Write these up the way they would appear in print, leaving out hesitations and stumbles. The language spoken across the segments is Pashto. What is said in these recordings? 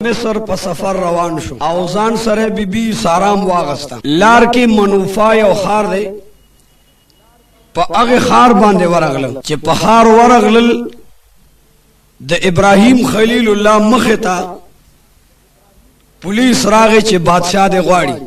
मिस्र पर सफर रवान शो औजान सरे बीबी साराम वागस्ता लार की मनूफा यो खार दे प अगे खार बांधे वरगल चे पहाड़ वरगल द इब्राहिम खलीलुल्लाह मखता पुलिस रागे चे बादशाह दे ग्वाड़ी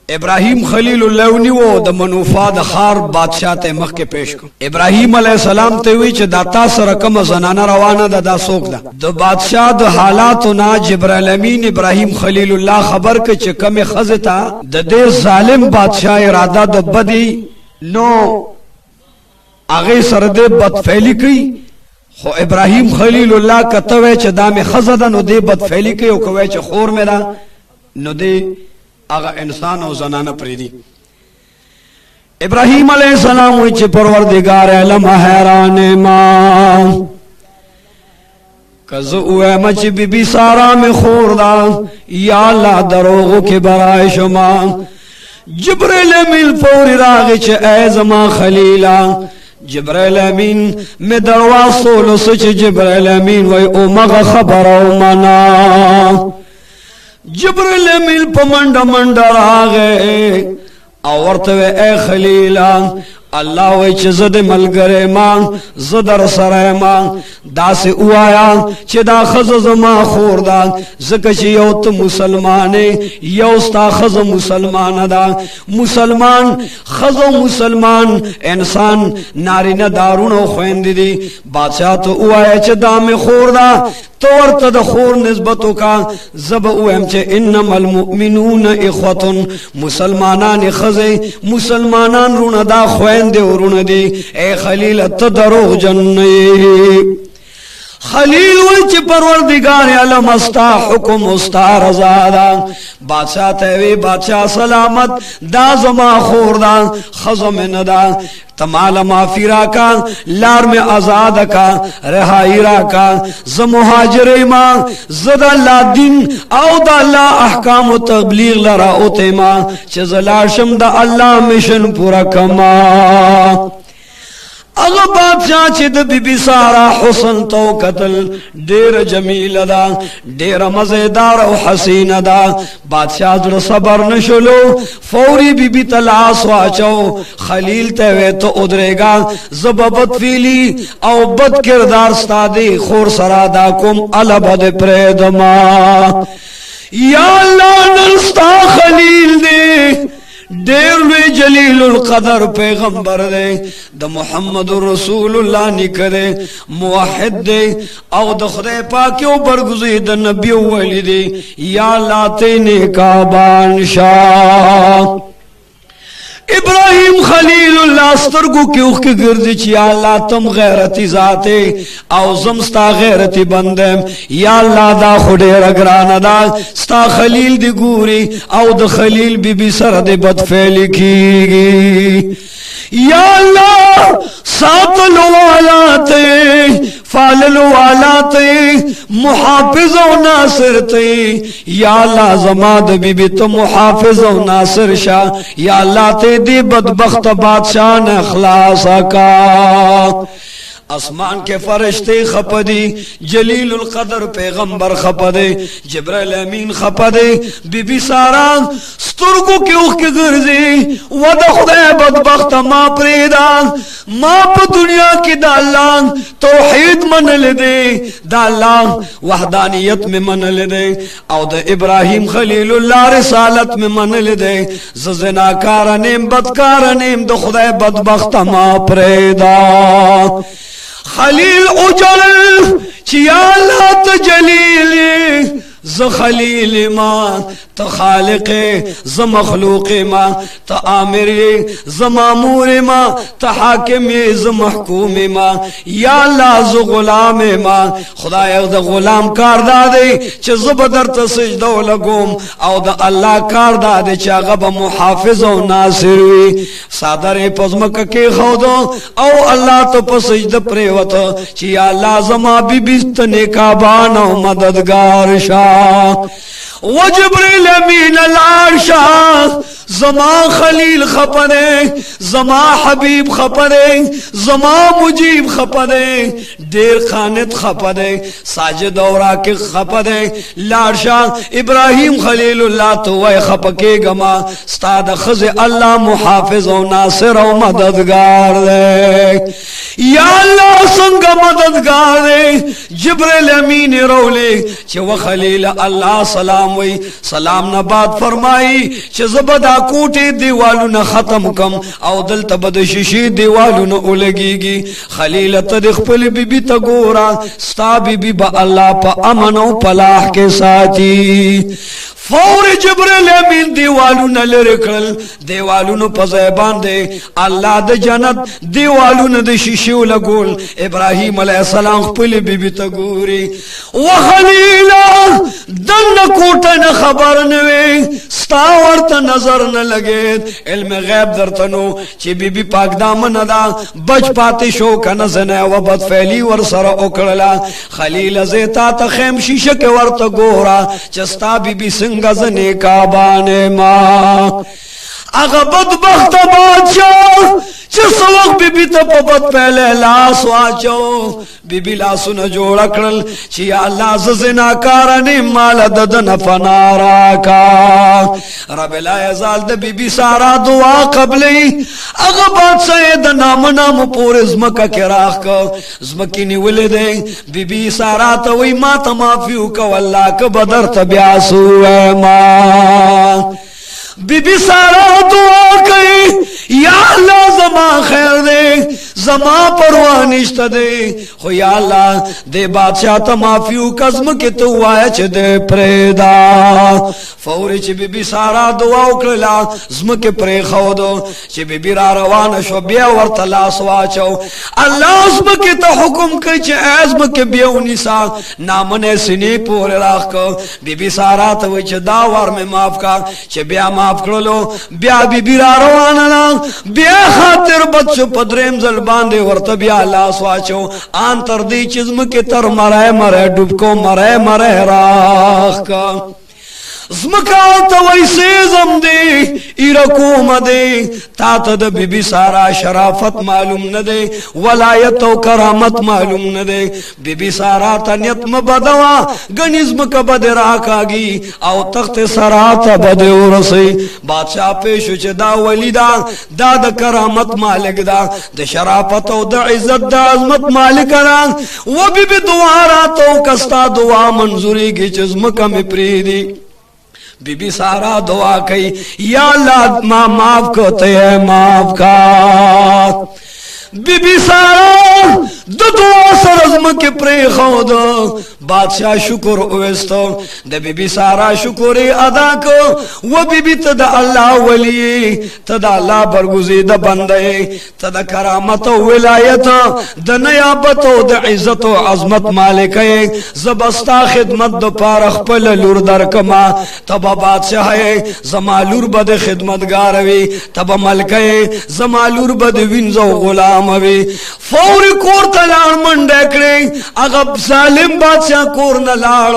इब्राहिम खलीलुल्लाह निवो द मनूफा द खार बादशाह ते मख के पेश को इब्राहिम अलैहिस्सलाम ते हुई चे दाता सरकम जनाना रवाना दा सोक दा द बादशाह द हालात ना जिब्राइल अमीन इब्राहिम खलीलुल्लाह खबर के चे कम खजता द दे जालिम बादशाह इरादा द बदी नो आगे सरदे बदफैली की खो इब्राहिम खलीलुल्लाह कतवे चे दाम खजदा नो दे बदफैली की कवे चे खोर मेरा नो दे आगा इंसान और जनाना प्रीति इब्राहिम अलैहिस्सलाम हुई चे परवरदिगार आलम हैरान मां कज़ उए मच बीबी सारा में खोरदा या अल्लाह दरोगो के बराए शुमा जिब्राइल अमीन फौरी रागे चे ए जमा खलीला जिब्राइल अमीन में दरवाज़ सोलो सच जिब्राइल अमीन वही ओ मग खबर मना जिब्राइल अमीन पमंड मंडर आ गए औरतवे ए खलीला अल्लाह वे चज़द मलगरे मांग ज़दर सरे मांग दासे उआया चिदा खज़ मा खोरदा ज़कच योत मुसलमाने योस्ता खज़ मुसलमान दा मुसलमान खज़ मुसलमान इंसान नारी न दारुण ख्वेंदी दी बादशाह तो उआया चिदा में खोरदा तोर तद खोर निस्बतों का जब उम चे इन्नमल मुमिनून इख्वतुन मुसलमानान खज़े मुसलमानान रुनदा ख्वेंदे रुन दे ए खलील तदरो जन्ने खलील वच परवरदिगार आलम अस्ता हुकुम उस्ता रज़ादा बादशाह तेवे बादशाह सलामत दाज़मा खोरदा खज़म नदा तमाल माफिरा का लार में आजाद का रहाइरा का ज मुहाजिरे मां जदा ला दिन औ दा अल्लाह अहकाम तबलीग लरा ओते मां चजला शम दा अल्लाह मिशन पूरा कमा अगर बादशाह चिद बीबी सारा हुसन तो कतल डेर जमील दा डेर मजेदार और हसीन दा बादशाह जड़ सबर न शुलो फौरी बीबी तलाश वाचो खलील तेवे तो उधरेगा जबबत फीली और बद किरदार स्तादी खोर सरादा कुम अलबद प्रेदमा या अल्लाह नस्ता खलील दे डेरवे जलीलुल कदर पैगंबर दे द मुहम्मद रसूलुल्लाह निकरे मुवहिद दे औ द खुदा पाक के बरगुज़ीद नबी वली दे या लाते ने का बादशाह इब्राहिम खलीलुल्लाह स्तरगु के उख के गिरदी ची या अल्लाह तुम गैरती जाते औ जमस्ता गैरती बंदे या अल्लाह दा खुदे रगराना दा स्ता खलील दी गुरी औ द खलील बीबी सर दे बदफैली की या अल्लाह सातलो वालाते फाललो वालाते मुहाफिजो नासिर ते या अल्लाह जमाद बीबी तो मुहाफिजो नासिर शाह या अल्लाह ते दे बदबख्त बादशाह ने अखलास का आसमान के फरिश्ते खपदे जलीलुल कदर पैगंबर खपदे जिब्राइल अमीन खपदे बीबी सारा स्तुरगु के उख के गर्जे वद खुदा बदबख्त मां प्रेदा मां प दुनिया की दालां तौहीद मन ले दे दालां वहदानियत में मन ले दे औ द इब्राहिम खलीलुल्लाह रिसालत में मन ले दे ज़नाकार नेम बदकार नेम द खुदा बदबख्त मां प्रेदा खलील उजल चियाला तो जलील ज खलील मां तो खालिक ज मखलूक मां तो आमिर ज मामूर मां तो हाकिम ज महकूम मां या अल्लाह ज गुलाम मां खुदा द गुलाम कारदादे च ज़बदर त सजदो लगोम औ द अल्लाह कारदादे च गब मुहाफिज और नासिर वी सादर पजमक के खोदो औ अल्लाह तो पसजद प्रेवत च या अल्लाह जमा बीबी तने का बानो मददगार शाह वो जिब्रील अमीन लाशा زما خلیل خپره زما حبیب خپره زما مجیب خپره ډیر خانت خپره ساجد او راکع خپره لارشا ابراهیم خلیل الله تو وای خپکه گما استاد خز الله محافظ او ناصر او مددگار دے یا اللہ څنګه مددگار دے جبرائیل امین رولے چې وخلیل الله سلام وی سلام نه بعد فرمائی چې زبدا کوټه دیوالونه ختم کم او دلته بد شیشي دیوالونه ولګيږي خلیل ته خپل بیبي ته ګورا ستا بیبي با الله په امن او پلاح کې ساتي فور جبرائیل امین دیوالونه لری کړل دیوالونه په ځای باندې الله د جنت دیوالونه د شیشو لګول ابراهیم علیه السلام خپل بیبي ته ګوري وخلیل دنه کوټه نه خبر نه وي ستا ورته نظر نه لګید علم غیب درته نو چې بیبي پاک دامن ده بچ پاتې شو کنه زنه و بد فعلی ور سره وکړه خلیل زیتا ته خیم شیشه کې ورته ګورا چې ستا بیبي څنګه غزنی کعبانه ما اغا بدبخت بادشاہ چه سوق بی بی تا پبت پہلے لاس واچو بی بی لاسو نجوڑ اکڑل چی یا اللہ زناکارنی مال ددن فنارا کا رب لا یزال دا بی بی سارا دعا قبلی اغا بادشاہ دا نام نام پور ازمکا کراخ کا ازمکی نیولی دے بی بی سارا تاوی ما تمافیو کا واللہ کا بدر تبیاسو اے ماں بی بی سارا دعا کئی یا اللہ زما خیر دے زما پروانشت دے خو یا اللہ دے بادشاہ تا معافیو کزم کی تو آیا چھ دے پریدا فوری چھ بی بی سارا دعا اکرلا زم کے پری خودو چھ بی بی را روان شو بیا ورطلا سواچو اللہ زم کی تا حکم کئی چھ ایزم کے بیو نیسا نامن سنی پوری راخ کو بی بی سارا تا وی چھ داوار میں معاف کا چھ بیا معاف کرلو بیا بی بی را روانا بیا خاطر بچو پدریم زلبان دے ورطا بیا لاس واچو آن تر دی چزم کے تر مرے مرے ڈوب کو مرے مرے راخ کا زمکاتا ویسے زم دے ایرکوم دے تاتا دا بی بی سارا شرافت معلوم ندے ولایت و کرامت معلوم ندے بی بی سارا تنیت مبدوا گنی زمکا بد راکاگی او تخت سراتا بد ورسی بادشاہ پیشو چه دا ولی دا دا دا کرامت مالک دا دا شرافت و دا عزت دا عظمت مالک دا و بی بی دوارا تو کستا دعا منظوری کی چه زمکا میں پریدی بی بی سارا دعا کئی یا اللہ ما معاف کو تے معاف کا بی بی سارا دو دعا سرزم کے پری خود بادشاہ شکر اوستو دا بی بی سارا شکر ادا کو و بی بی تدا اللہ ولی تدا اللہ برگزید بندے تدا کرامت و ولایت دا نیابت و دا عزت و عظمت مالکے زبستا خدمت دا پارخ پل لور در کما تبا بادشاہ زمالور بد خدمتگاروی تبا ملکے زمالور بد وینزو غلام فوری کور تلار من ڈیکڑے اغب ظالم بادشاہ کور نلار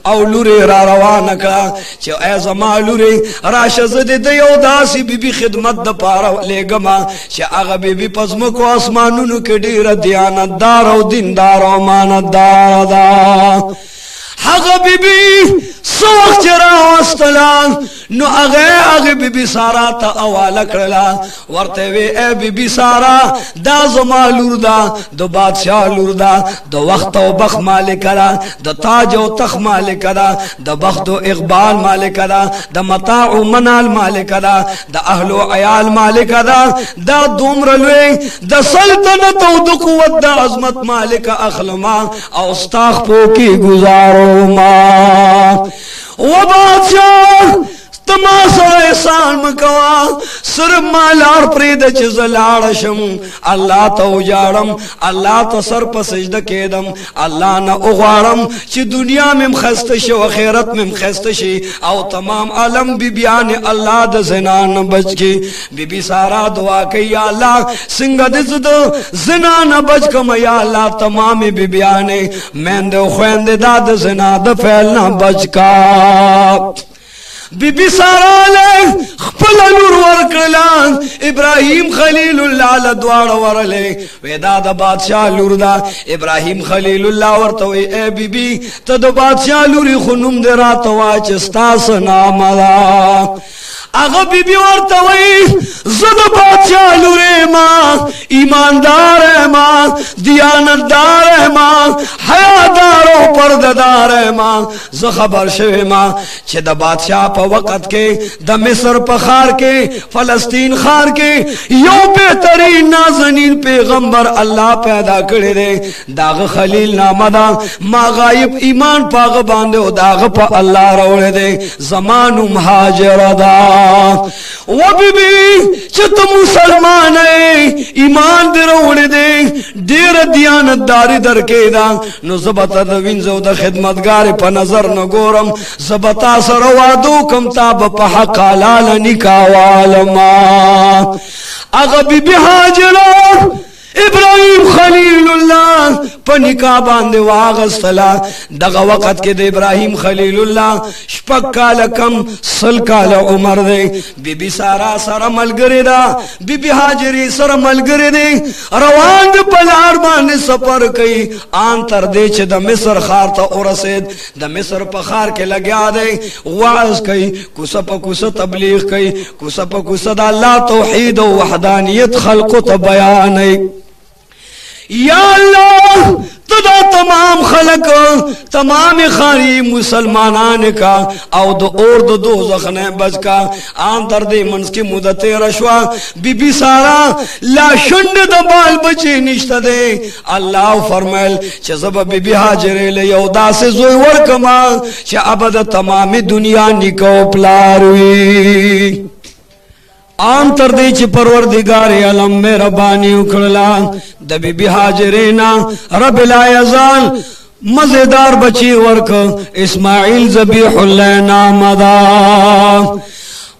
او لوری را روان کا چو اے زما لوری راشد دیو داسی بی بی خدمت دا پارا لے گما چو اغب بی بی پزمکو اسمانونو کے دیر دیانت دار و دیندار و مانت دار دا حق بی بی سوخ چرا وستلا نو اغی بی بی سارا تا اوالا کرلا ورتے وی اے بی بی سارا دا زما لور دا دو بادشاہ لور دا دو وقت و بخ مالک دا دا تاج و تخ مالک دا دا بخت و اقبال مالک دا دا متاع و منال مالک دا دا اہل و عیال مالک دا دا دومرلوی دا سلطنت و دا قوت دا عظمت مالک اخلما او استاخ پوکی گزارو ما و بادشاہ تماسا احسان مکوا سر مالار پرید چیز لارشم اللہ تا اجارم اللہ تا سر پا سجدہ کیدم اللہ نا اغارم چی دنیا میں مخستشی و خیرت میں مخستشی او تمام علم بی بیان اللہ دا زنان بچ کی بی بی سارا دعا کی یا اللہ سنگا دزد زنان بچ کم یا اللہ تمام بی بیان میں دے خوین دے دا زنا دا فیلنا بچ کا बीबी सारा ले खपल नूर ورکړلا ابراهيم خليل الله لدوار ورله ودا د بادشاہ لور دا ابراهيم خليل الله ورته وي اے بیبي ته د بادشاہ لوري خنوم درات واچ استاس نام دا اغه بیبي ورته وي زد بادشاہ لوري ما ایماندار ما دیانتدار ما حیادار او پرددار ما زه خبر شوی ما چې د بادشاہ په وخت کې د مصر په خار کې فلسطین خار کې یو بهترین نازنین پیغمبر الله پیدا کړی دی داغه خلیل نامه دا ما غایب ایمان پاغه باندې او داغه په الله راوړی دی زمانو مهاجر دا و بیبي چې ته مسلمان یې ایمان دې راوړی دی ډېر دیانتداري درکې دا نو زبته د وینځو د خدمتګار په نظر نه ګورم زبتا سره وادو کم تاب په حق حلال نکاوالما اغه بیبي هاجره ابراهيم خليل الله پنیکا باندې واغستلا دغه وخت کې د ابراهيم خليل الله شپږ کال کم سل کال عمر دی بیبي سارا سره ملګری دا بیبي هاجري سره ملګری دی روان د پلار باندې سفر کوي ان تر دې چې د مصر خار ته ورسید د مصر په خار کې لګیا دی واعظ کوي کوسه په کوسه تبلیغ کوي کوسه په کوسه د الله توحید او وحدانیت خلق ته بیانوي یا اللہ تدا تمام خلق تمام خاری مسلمانان کا او دو اور دو دوزخ نے بچ کا آن در دے منس کی مدت رشوا بی بی سارا لا شند دبال بچے نشت دے اللہ فرمیل چھ زبا بی بی حاجرے لے یودا سے زوی ورکما چھ عبد تمام دنیا نکو پلاروی آن تر دی چی پروردگار علم میں ربانی اکڑلا دبی بی حاجرینا رب لا یزال مزیدار بچی ورک اسماعیل زبیح اللہ نام دا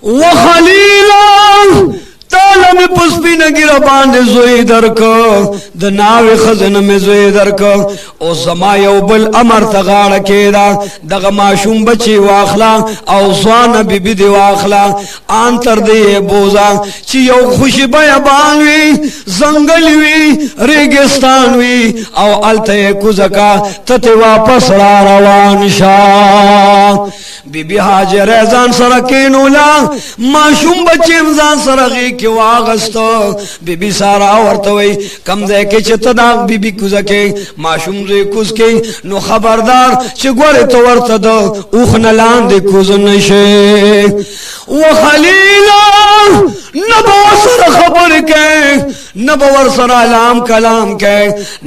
وخلیلا تالا میں پسپی نگیر باندے زوی درک دناوی خزن میں زوی درک او زمایو بل امر تغاڑ کیدا دغ معشوم بچی واخلا او زوان بی بی دی واخلا آن تر دی بوزا چی یو خوشی بیابانوی زنگلوی ریگستانوی او علتے کزکا تتی واپس را روان شا بی بی حاجر ازان سرکینولا معشوم بچی امزان سرغی کی واغستو بی بی سارا ورطوئی کم دے کے چھ تداغ بی بی کزکے معشوم زی کز کے نو خبردار چھ گوری تو ورطدو اوخ نلان دے کز نشے وخلیلا نبو سر خبر کے نبو سر علام کلام کے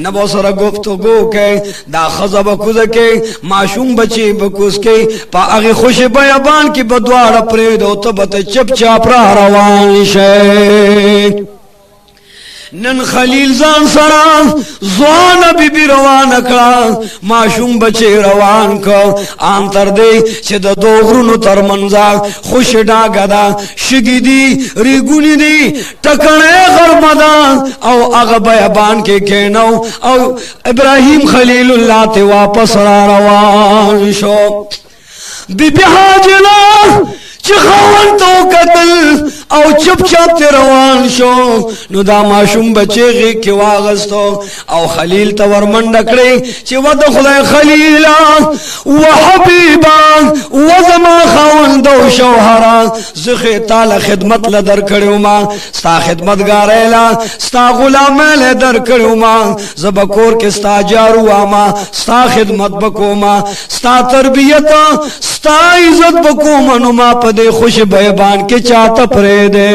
نبو سر گفتگو کے دا خزب کز کے معشوم بچی بکز کے پا اغی خوش بیابان کی بدوار پریدو تبت چپ چاپ را روان شے نن خلیل زان سرا زوان بی بی روان اکڑا معشوم بچے روان کا آن تر دے چھ دا دو غرونو تر منزا خوش ڈاگا دا شگی دی ریگونی دی ٹکنے غرمدا او اغا بیابان کے کینو او ابراہیم خلیل اللہ تے واپس را روان شو بی بی حاجلہ چی خواہن تو قتل او چپ چپ تی روان شو نو دا معشوم بچے غی کی واغستو او خلیل تور مندکڑی چی ود خدای خلیلا و حبیبا و زما خواہن دو شوہرا زخی تال خدمت لدر کریو ما ستا خدمتگار ایلا ستا غلام ایلے در کریو ما زبکور کے ستا جارو آما ستا خدمت بکو ما ستا تربیتا ستا عزت بکو منو ما پدے خوش بیبان کے چاہتا پرے دے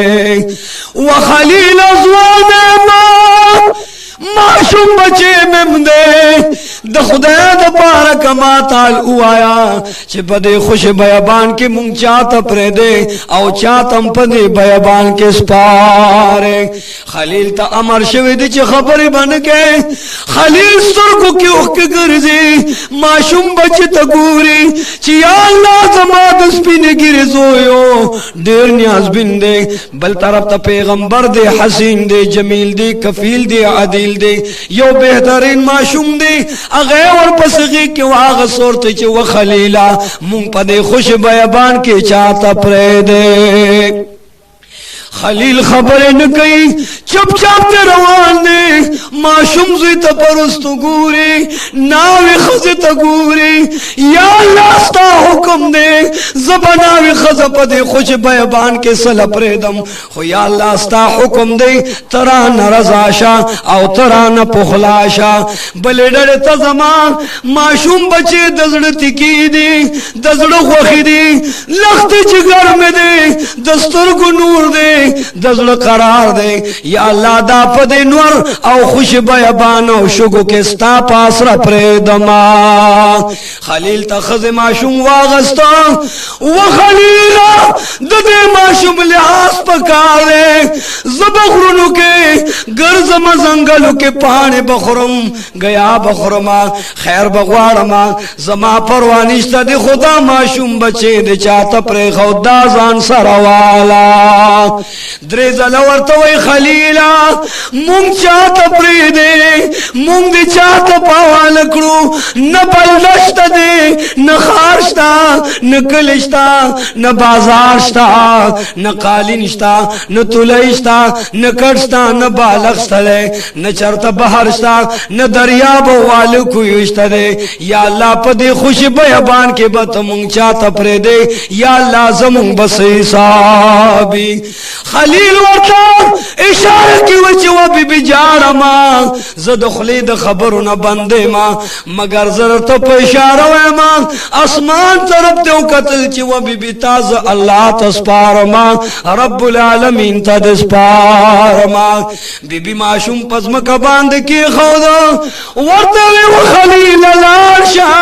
وخلیل ازوان ما معشوم بچے ممدے دا خدا دا پارک ما تال او آیا چھ پدے خوش بیابان کے مونگ چاہتا پرے دے او چاہتم پدے بیابان کے سپارے خلیل تا امر شوید چھ خبر بن کے خلیل سرکو کی اخک گرزی معشوم بچے تا گوری چھ یا اللہ زماد سپین گرزویو دیر نیاز بن دے بل طرف تا پیغمبر دے حسین دے جمیل دے کفیل دے عدیل خلیل دی یو بهترین معشوم دی هغه ورپسې کې واغ صورت چې و خلیلا مونږ په دې خوش بیابان کې چاته پرې دی خلیل خبر نه کوي چپ چپ روان دي معشوم زوی ته پرستو ګوري ناوي خزه ته ګوري یا الله ستا حکم دی زبناوي خزه په دې خوش بیابان کې سل پردم خو یا الله ستا حکم دی ترانه رضا شا او ترانه پخلاشا بل ډېر ته زما معشوم بچي د زړه تکی دي د زړه خوخي دي لخت جګر مې دي د سترګو نور دي د زړه قرار دی یا الله دا په دې نور او خوش بیابان او شګو کې ستا پاس را پرېدما خلیل ته خزه معشوم واغستا و خلیل د دې معشوم لحاظ پکار دی زبغرونو کې ګرځم زنګلو کې پاڼې بخورم گیا بخورما خیر بغواړم زما پروا نشته د خدا معشوم بچي د چاته پرې خدا ځان سره والا درې ځله ورته وای خلیلا مونږ چاته پرېږدې مونږ دې چاته پاواله کړو نه بل نشته دی نه ښار شته نه کلی شته نه بازار شته نه قالین شته نه تولی شته نه کټ شته نه بالغ شته دی نه چرته بحر شته نه دریاب واله کوی شته دی یا الله په دې خوش بیابان کې به ته مونږ چاته پرېږدې یا الله زمونږ بس حسابي خلیل ورته اشاره کی وچ و بی بی جارما زد خلی د خبرونه بندې ما مگر زر ته په اشاره ما اسمان طرف ته قتل چې و بی بی تاز الله تسپارما رب العالمین ته تسپارما بی بی معشوم پزما کا باندې کی خود ورته و خلیل لارشا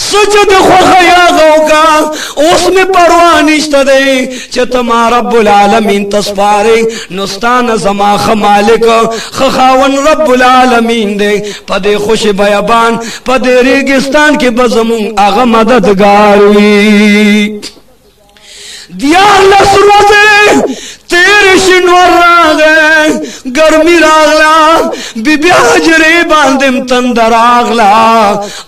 سجد خوخیا غوکا اس میں پروانشت دے چه تما رب العالمین تسپارے نستان زما خمالک خخاون رب العالمین دے پدے خوش بیابان پدے ریگستان کے بزمون آغا مددگاروی دیا اللہ سروزے تیرے شنور راغے گرمی راغلا بی بی حجری باندم تندر آغلا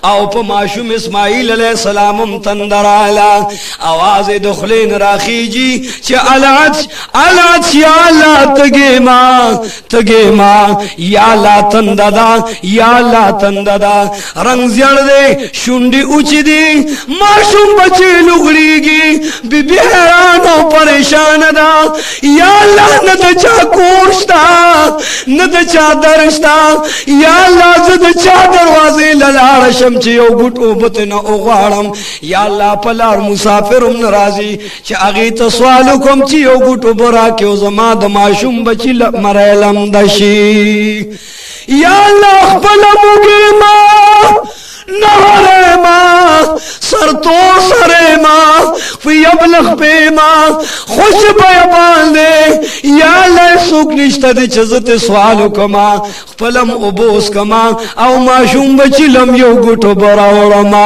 او پا معشوم اسماعیل علیہ السلامم تندر آغلا آواز دخلین راخی جی چه علات یا اللہ تگے ما یا اللہ تنددا یا اللہ تنددا رنگ زیڑ دے شنڈی اچی دی معشوم بچے لگڑی گی بی بی حیران و پریشان دا یا اللہ ندا چا کورشتا ندا چا درشتا یا اللہ زد چا دروازے للارشم چی او گھٹو بتنا اغوارم یا اللہ پلار مسافرم نرازی چی اغیت سوالو کم چی او گھٹو برا کیو زمان دماشم بچی مریلم دشی یا اللہ اخبلمو گی ما نهر ما سرتو سر ما فی ابلغ پی ما خوش بیابان دے یا اللہ سوک نشتا دے چزت سوالو کما خپلم ابوس کما او ما شوم بچلم یو گوٹو براورما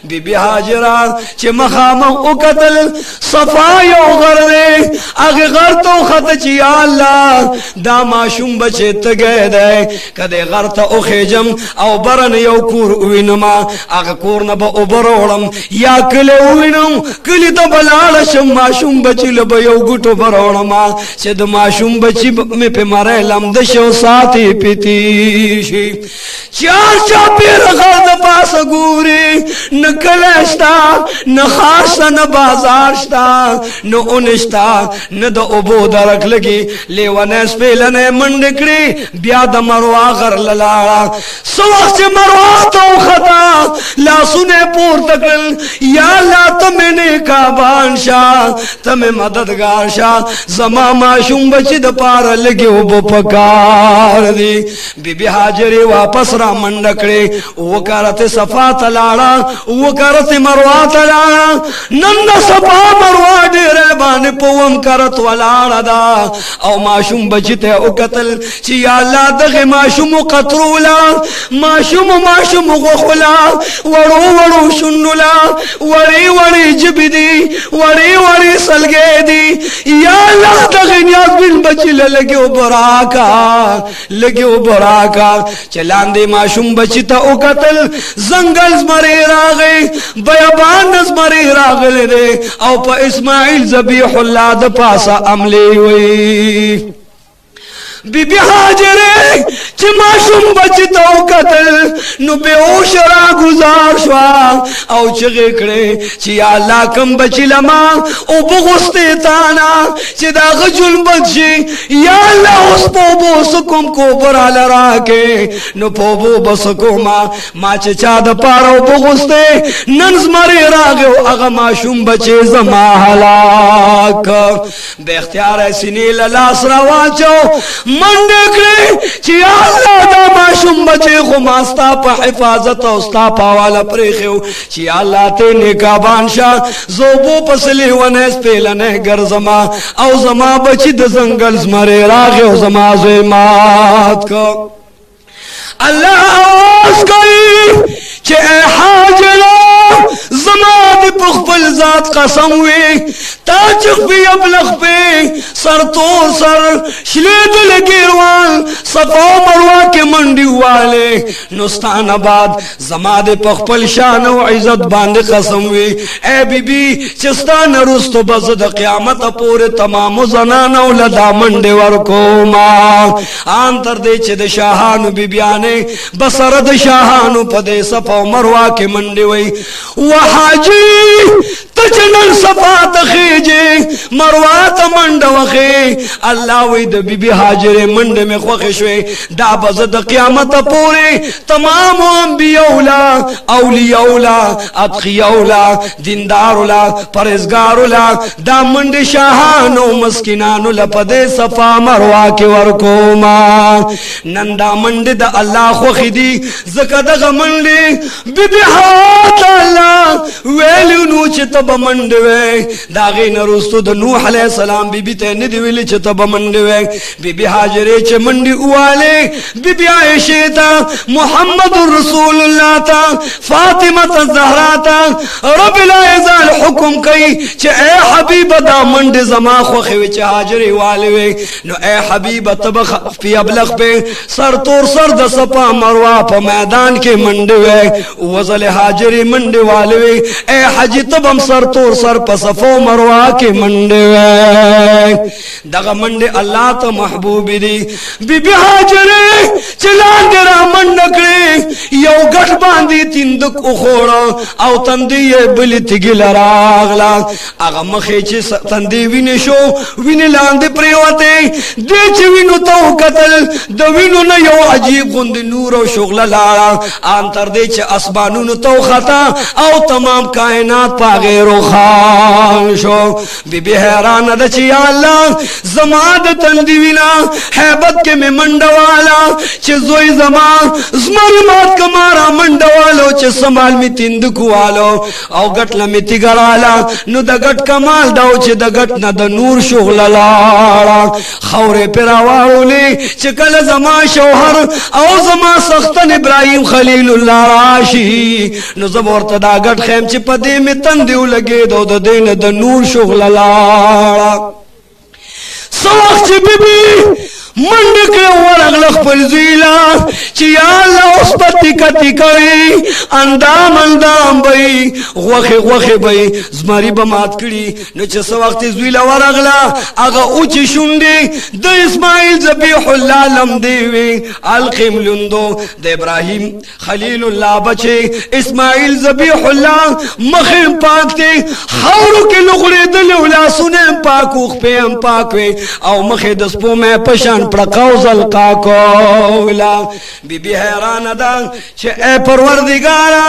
بی بی حاجرہ چه مخاما او قتل صفا یو غر دے اگه غر تو خط چی یا اللہ دا ما شوم بچے تگے دے کدے غر تا او خیجم او برن یو کور اوینما اگه کور نبا او بروڑم یا کلی اوینم کلی تا بلالشم معشوم بچی لبا یو گوٹو بروڑما چه دا معشوم بچی میں پی مرے لم دشو ساتی پیتیشی چار چاپیر غرد پاس گوری نکلشتا نخاشتا نبازارشتا نونشتا ند ابو درک لگی لیوانیس پیلنے مندکڑی بیاد مروا غر للارا سوخت مروا تو خطا لاسونے پور تکل یا اللہ تمہیں نیکا بانشا تمہیں مددگار شا زما معشوم بچی دا پارا لگی ابو پکار دی بی بی حاجری واپس را مندکڑی وکارت صفا تلارا وکارت مروا تلارا نند صفا مروا دیرے بانی پوم کرت والارا دا او معشوم بچی تے اکتل چی یا اللہ دغی معشوم قطرولا معشوم غخلا ورو ورو شنولا وړي وړي جبې دي وړي وړي سلګې دي یا الله دغه نیاز بن بچي لګو براکا لګو براکا چلاندې ماشوم بچی ته او قتل زنګل زمری راغی بیابان زمری راغلی دی او په اسماعیل ذبیح الله د پاسه عملی وی بی بی حاجره چې ماشوم بچی ته او قتل نو بیهوش را گزار شوا او چغې کړې چې یا الله کم بچی لما او بغسته تانا چې دا غجل بچی یا الله اوس پوبو سکم کو برا لرا کې نو پوبو بسکو ما چې چا د پاره او بغسته نن زمری راغو هغه ماشوم بچی زما هلاک به اختیار سینې لاس را واچو منډه کړې چې الله دا ماشوم بچي خو ماستا په حفاظت او ستا په حواله پرېښیو چې الله ته نگهبان شه زوبو پسلې ونه سپېلنې ګرځما او زما بچي د ځنګل زمری راغی او زما زوی مات کو الله آواز کوي چې حاجره زما د خپل ذات قسم وي تا چخبی ابلغ پہ سر تو سر شلید لگیروان صفا و مروہ کے منڈی والے نستان آباد زماد پخپل شان و عزت باند قسم وی اے بی بی چستان رستو بزد قیامت پور تمام زنان و لدا منڈی ورکو ما آن تر دے چھ د شاہانو بی بیانے بسر د شاہانو پدے صفا و مروہ کے منڈی وی وحاجی تچنن صفا تخیجے مروات منڈ وخی اللہ وی دا بی بی حاجر منڈ میں خوخشوے دا بزد قیامت پورے تمام انبیاءولا اولیاءولا اتقیاءولا دیندارولا پرزگارولا دا منڈ شاہانو مسکنانو لپدے صفا مروا کے ورکوما نندا منڈ دا اللہ خوخی دی زکدغ منڈ بی بی حات اللہ ویلیو نوچ تب منڈ وے داغی نرستو دا نوح علیہ السلام بی بی تے ندی ویلی چھ تب منڈ وے بی بی حاجرے چھ منڈی اوالے بی بی عائشہ تا محمد رسول اللہ تا فاطمہ تا زہرا تا رب العزال حکم کئی چھ اے حبیب دا منڈ زما خوخی وے چھ حاجرے والے وے نو اے حبیب تب فی ابلغ پہ سر طور سر دا سپا مروا پا میدان کے منڈ وے وزل حاجرے منڈ والے وے اے حجی تب ہم سر طور سر پا صفو مروا کے منڈ وے دغا منڈ اللہ تا محبوبی دی بی بی حاجرے چلان گرا منڈ کرے یو گھٹ باندی تندک اخورا او تندی بلی تگل راغلا اگا مخی چی تندی وینی شو وینی لاند پریواتے دے چی وینو تو قتل دو وینو نا یو عجیب گند نور و شغل لارا آنتر دے چی اسبانو تو خطا او تمام کائنات پا غیر و خان شو بی بی حیران دا چی اللہ زماد تندیوینا حیبت کے میں منڈوالا چی زوی زمان زمر مات کمارا منڈوالو چی سمال می تندکوالو او گٹ لمی تگرالا نو دا گٹ کمال داو چی دا گٹ نا دا نور شغل لارا خور پیراوارو لی چی کل زمان شوہر او زمان سختن ابراہیم خلیل اللہ راشی نو زبورت دا گٹ خیم چی پا دے میں تندیو لگے دو دا دین دا نور شغل لارا سوخ چی بی بی منڈ کے ورغلق پر زیلا چی یا اللہ اس پتی کتی کری اندام اندام بئی غوخی غوخی بئی زماری بمات کری نو چس وقت زیلا ورغلا اگا اوچی شنڈی دا اسماعیل زبیح اللہ لم دیوی القیم لندو دا ابراہیم خلیل اللہ بچے اسماعیل زبیح اللہ مخیم پاکتے خورو کے لغڑی دلولا سنیں پاکوخ پہ ہم پاکوے او مخی دسپو میں پشان پڑکاو زلقا کولا بی بی حیران دا چھے اے پروردگارا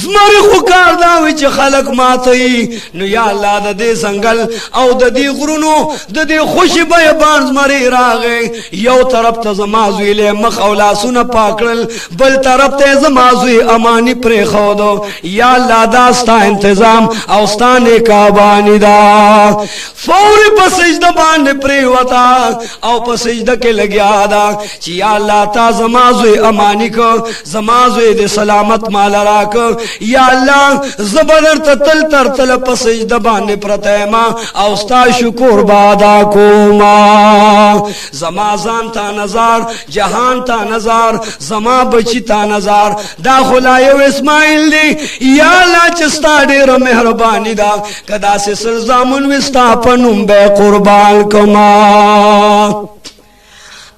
زمر خوکار داوی چھے خلق ماتی نو یا اللہ دا دے زنگل او دا دی غرونو دا دی خوش بیبان زمری راغے یو طرف تا زمازوی لے مخ اولا سن پاکرل بل طرف تا زمازوی امانی پر خودو یا اللہ دا ستا انتظام او ستا نیکابانی دا فوری پا سجدہ باندے پریوتا او پا سجدہ سجده کې لګیا دا چې یا الله تا زما زوی امانی کو زما زوی د سلامت مال راک یا الله زبر تل تر تل په سجده باندې پرته ما او ستا شکر بادا کوما زما ځان تا نظر جهان تا نظر زما بچی تا نظر دا خلایو اسماعیل دی یا الله چې ستا ډېره مهرباني دا کدا سه سلزامون وستا پنوم به قربان کما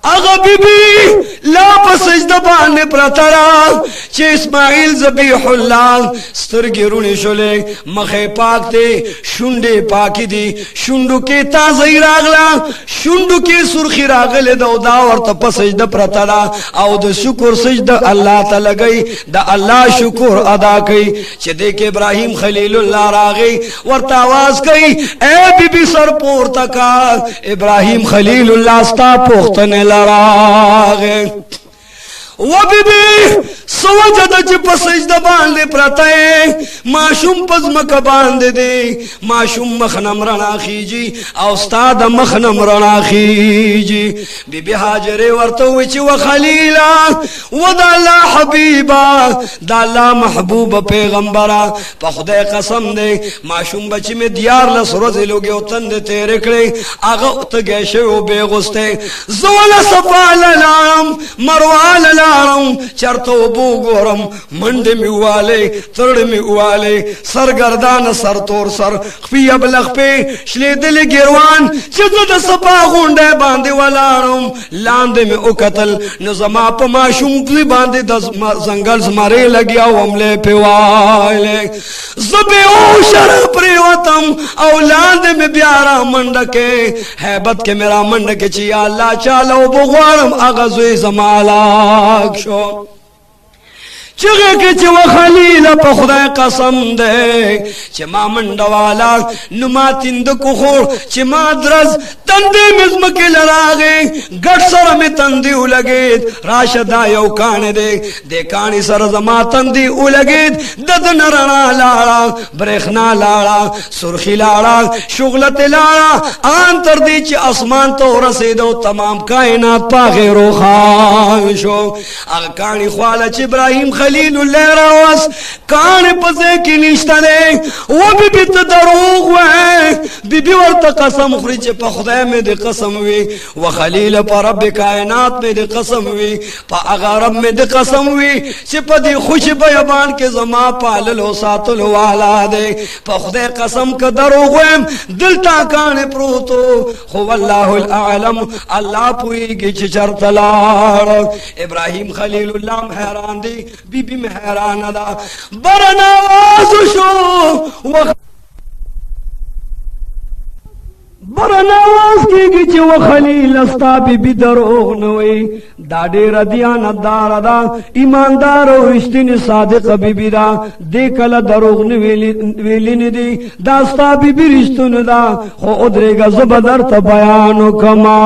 اغا بی بی لا پا سجده باندې پرترا چې اسماعیل ذبیح الله سترګې رونې شولې مخې پاک دی شونډې پاکې دي شونډو کې تازه راغله شونډو کې سرخي راغله دا ورته په سجده پرترا او د شکر سجده الله ته لګي د الله شکر ادا کوي چې د ابراهیم خلیل الله راغی ورته आवाज کوي اے بی بی سر پورته کا ابراهیم خلیل الله ستا پوښتنه راغه و بی بی سوجد چې په سجده باندې پرته معشوم پزمکه باندې دی معشوم مخنم رڼا خيږي او استاد مخنم رڼا خيږي بی بی هاجر ورته و چې و خلیلا و د الله حبیبا د الله محبوب پیغمبره په خدای قسم دی معشوم بچی می دیار لس ورځې لوګي او تند تیر کړي هغه ته گشه او بیغسته زول صفال لام مروال لام چرته بو ګورم منډه می واله ترډ می واله سرګردان سر تور سر خپي ابلغ په شلې دل ګروان چې د صفا غونډه باندې ولاړم لاندې می او قتل نو زما په ماشوم باندې د زنګل زماره لګیا ومله په واله زبه او شر پریوتم او لاندې می بیا را منډه کې hebat کې میرا منډه کې چې یا الله چالو بغوارم اغزوی زمالا شو چغه کې چې و خلیل په خدای قسم ده چې ما منډه والا نو ما تند کو خور چې ما درز تندې مزمکه لراغه ګټ سره می تندې ولګید راشدا یو کان دې د کانی سره زما تندې ولګید د نرنا لاړه برېخنا لاړه سرخی لاړه شغلت لاړه ان تر دې چې اسمان ته ورسېدو تمام کائنات پاغه روخان شو هغه کانی خواله چې ابراهیم خلیل الله راوس کان پسې کې نشته ده و بی بی ته دروغ وای بی بی ورته قسم خوري چې په خدای مې دې قسم وي و خلیل پر رب کائنات مې دې قسم وي په هغه رب مې دې قسم وي چې په دې خوش بیان کې زما پاللو ساتلو والا ده په خدای قسم که دروغ وایم دلته کان پروتو خو والله الاعلم الله پويږي چې چرته لاړ ابراهیم خلیل الله حیران دي بی بی میں حیران دا برنواز شو برنواز کی گی چی و خلیل استا بی بی دروغ نوی دا دیر دیانتدار دا ایماندار و رشتین صادق بی بی دا دیکل دروغ نویلی ندی دا استا بی بی رشتون دا خو ادرے گا زبدر تا بیانو کما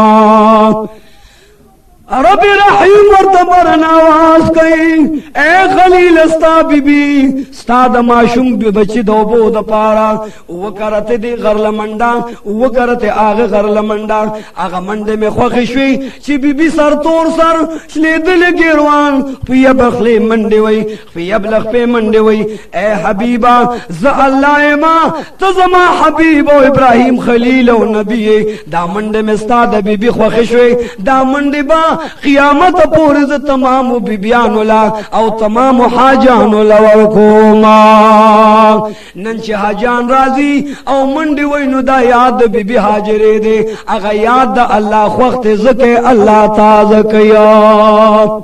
رب رحیم ورته برن آواز کوي اے خلیل استا بی بی ستا د ماشوم بچی د اوبو د پارا وکرته دی غرل منډه وکرته هغه غرل منډه هغه منډه می خوښ شوي چې بی بی سر تور سر شلې دل ګیروان په بخلې منډه وای په بلخ په منډه وای اے حبیبا ز الله ما ته زما حبیب او ابراهیم خلیل او نبی دا منډه می ستا د بی بی خوښ شوي دا منډه با قیامت پورز تمام بیبیانو لا او تمام حاجانو لا ورکوما نن چې حاجان راضی او منډي وینو دا یاد بیبی حاجره دي هغه یاد د الله وخت زکه الله تازه کیا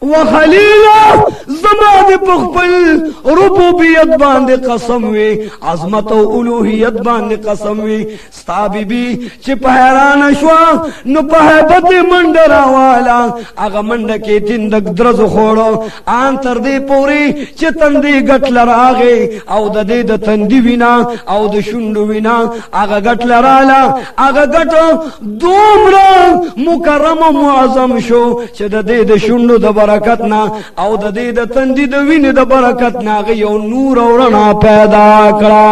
وخلیلا زمان پخپل ربوبیت باندې قسم وی عظمت او الوهیت باندې قسم وی ستا بی بی چې په حیران شو نو په hebat منډرا والا هغه منډه کې تندک درز خوړو ان تر دې پوري چې تندې غټ لراغه او د دې د تندې وینا او د شوندو وینا هغه غټ لراله هغه غټ دومره مکرم او معظم شو چې د دې د شوندو د برکتنا او د دې د تندې د وینې د برکتنا یو نور او رڼا پیدا کړه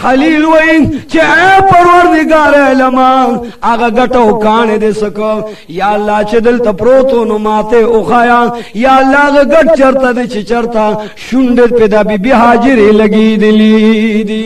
خلیل وای چې اے پروردگار علما هغه ګټو کانه دې سکو یا الله چې دلته پروتو نو ماته او خایا یا الله هغه ګټ چرته دې چې چرته شونډه پیدا بی حاضر لګی دلی دی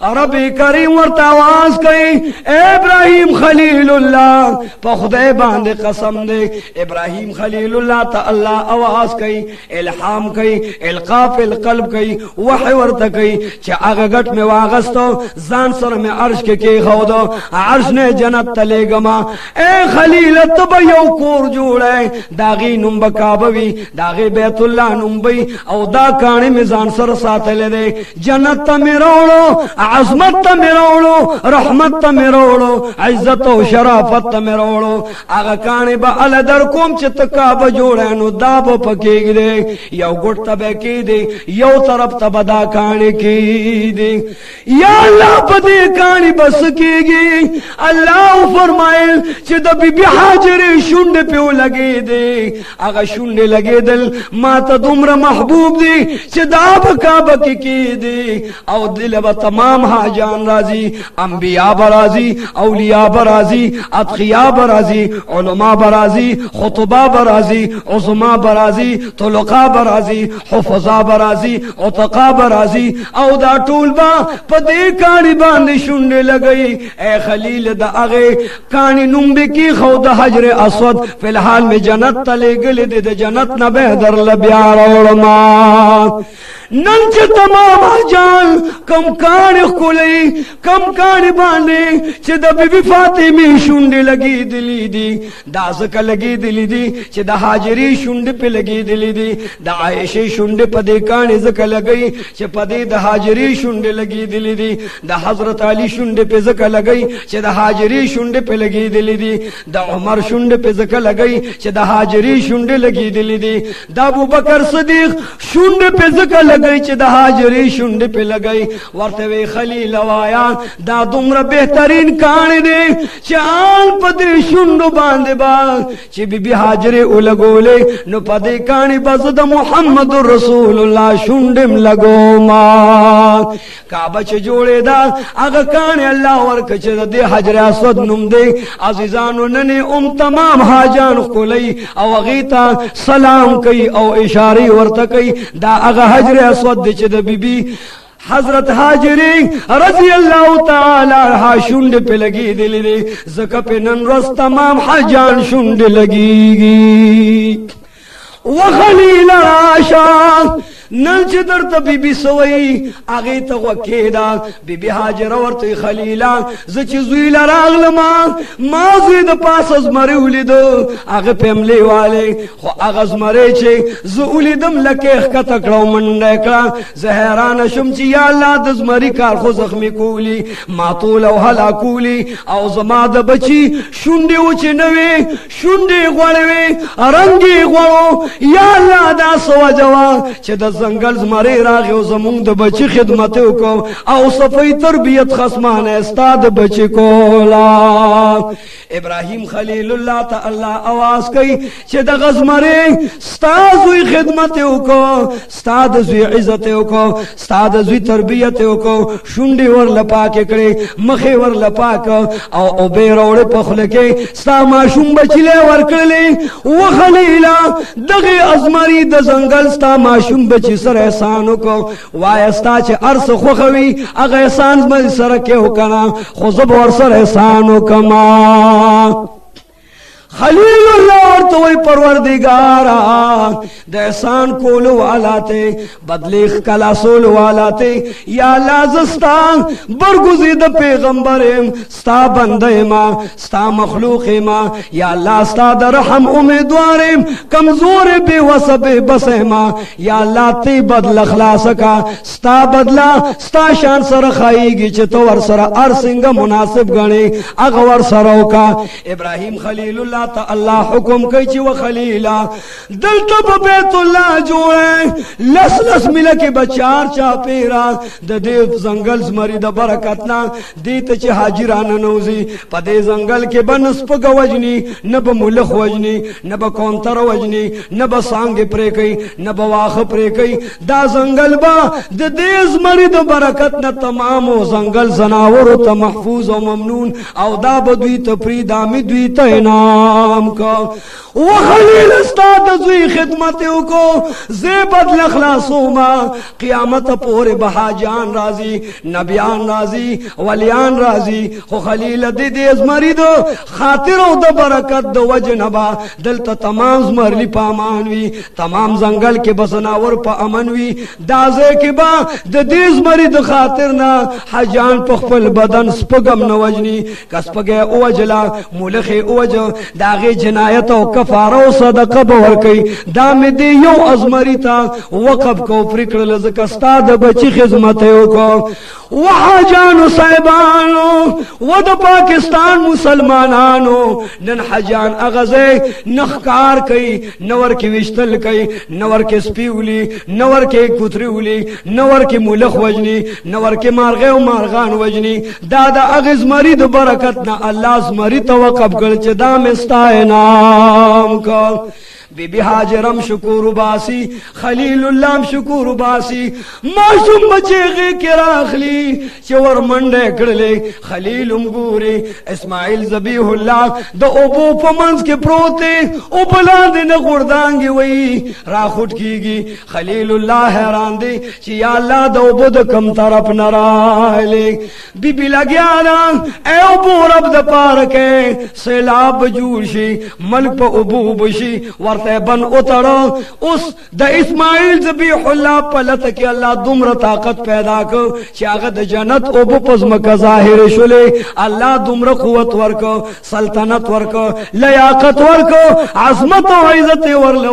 رب کریم ورته आवाज کوي ابراهیم خلیل الله په خدای باندې قسم دی ابراهیم خلیل الله ته الله आवाज کوي الهام کوي القاء فی القلب کوي وحی ورته کوي چې هغه ګټ می واغستو ځان سره می عرش کې خودو عرش نه جنت ته لګما اے خلیل ته به یو کور جوړه داغي نوم بکابوي داغي بیت الله نوم بي او دا کانه می ځان سره ساتل دي جنت ته می راوړو عظمت ته میروړو رحمت ته میروړو عزت او شرافت ته میروړو هغه کانه به ال در کوم چې تکاب جوړه نو دا به پکېږي یو ګټ ته بکېږي یو طرف ته بدا کانه کېږي یا الله په دې کانه بس کېږي الله فرمایل چې د بیبي حاجر شونډه په لګې دي هغه شونډه لګېدل ما ته دومره محبوب دي چې دا بکابه کېږي او دل به تمام حاجان راضی انبیاء برازی اولیاء برازی اتقیاء برازی علماء برازی خطباء برازی عظماء برازی طلقاء برازی حفظاء برازی عتقاء برازی او دا ټول با په دې کانی باندې شونډه لګئی اے خلیل دا هغه کانی نوم به کی خو د حجر اسود فی الحال می جنت ته لګل دي د جنت نه به در لبیا علماء نن چې تمام حاجان کم کان خولي کم کان باندې چې د بیبي فاطمه شونډه لګي دلی دي دا ځکه لګي دلی دي چې د حاجری شونډه په لګي دلی دي د عائشه شونډه په دې کان ځکه لګي چې په دې د حاجری شونډه لګي دلی دي د حضرت علی شونډه په ځکه لګي چې د حاجری شونډه په لګي دلی دي د عمر شونډه په ځکه لګي چې د حاجری شونډه لګي دلی دي د ابوبکر صدیق شونډه په ځکه لګي چې د حاجری شونډه په لګي ورته وی خلیل وایا دا دومره بهترین کان دی چې آن په دې شونډو باندې با چې بیبي حاجره ولګولې نو په دې کان بس د محمد رسول الله شونډم لګو ما کعبه چې جوړې دا هغه کان الله ورکه چې د حجر اسود نوم دی عزیزانو نن تمام حاجان خولي او غیتا سلام کوي او اشاره ورته کوي دا هغه حجر اسود دی چې د بیبي حضرت حاجری رضی اللہ تعالی عنہا شونڈ پہ لگی دلی دی زکا پہ نن روز تمام حاجان شونڈ لگی گی وخلیل راشا نن چې درته بیبي سوی هغه ته وکیدا بیبي هاجر ورته خلیلا ز چې زوی لراغلم ما زوی د پاسه زمری ولیدو هغه پملې والے خو هغه زمری چې ز ولیدم لکه ښکته کړو منډه کړه زه حیران شم چې یا الله د زمری کار خو زخمی کولی ماتول او هلاکولی او زما د بچی شونډې و چې نوې شونډې غوړوي رنګي غوړو یا الله دا سو جواب چې د زنګل زمری راغی او زمونږ د بچی خدمت وکاو او صفی تربیت خصمانه استاد بچی کولا ابراهیم خلیل الله تعالی आवाज کوي چې د غزمری استاد خدمت وکاو استاد زوی عزت وکاو استاد زوی تربیت وکاو شونډي ور لپاک کړي مخې ور لپاک او به وروړې په خله کې ستا ماشوم بچله ور کړلې و خلیلا دغه ازمری د زنګل ستا ماشوم بچی سر احسانو کو وایستا چې ارس خوخوي هغه احسان مې سره کې وکنا خو زب ور سر احسانو کما خلیل اللہ ورته وی پروردگارا د احسان کولو والاته بدلی خلاصول والاته یا لازستان برگزید پیغمبرم ستا بنده ما ستا مخلوق ما یا الله ستا در رحم امیدوارم کمزور بے وسب بس ما یا الله تی بدل اخلاص کا ستا بدلا ستا شان سره خایږي چې تو ور سره ارسنګ مناسب غني اغه ور سره کا ابراهیم خلیل الله تا الله حکم کوي چې وخلیلا دلته په بیت الله جوړه لس ملک بچار چا پیرا د دې زنګل زمری د برکت نه دې ته چې حاجران نوزي په دې زنګل کې بنس پګ وجني نه به ملخ وجني نه به کونتر وجني نه به سانګ پرې کوي نه به واخه پرې کوي دا زنګل با د دې زمری د برکت نه تمام زنګل زناور ته محفوظ او ممنون او دا به دوی ته پریدامي دوی ته انعام کا وخلیل استاد زوی خدمت کو زی بدل اخلاصو ما قیامت پور بحاجان راضی نبیان راضی ولیان راضی خو خلیل د دې زمری دو خاطر او د برکت د وجنبا دلته تمام زمرلی په امان وی تمام زنګل کې بسناور په امن وی دازه کې با د دې زمری د خاطر نه حاجان په خپل بدن سپګم نه وجني کسپګه اوجلا مولخه اوج داغه جنایت او کفاره او صدقه باور کوي دا مې دی یو ازمری تا وقف کو پرکړل زکه استاد بچی خدمت وکړو وحاجانو صاحبانو و د پاکستان مسلمانانو نن حاجان اغزه نخکار کوي نور کې وشتل کوي نور کې سپیولي نور کې کوتريولي نور کې مولخ وجني نور کې مارغه او مارغان وجني دا د اغز مری د برکت نه الله زمری توقف کړ چې دا مستاینام کو بی بی حاجرم شکور باسی خلیل اللہم شکور باسی معصوم بچے غی کراخلی چور منڈے کڑلے خلیل امگوری اسماعیل زبیح اللہ دا اوبو پمنز کے پروتے او بلان دے نگوردانگی وی راخوٹ کی گی خلیل اللہ حیران دے چی یا اللہ دا اوبو دا کم طرف نرائلے بی بی لگیانا اے اوبو رب دا پارکے سیلاب جوشی ملک پا اوبو بشی ورطا بن اتڑا اس دا اسماعیل ذبیح اللہ پلت کی اللہ دمر طاقت پیدا کر چاگہ دا جنت او بپزمک ظاہر شلے اللہ دمر قوت ورک سلطنت ورک لیاقت ورک عظمت و عزت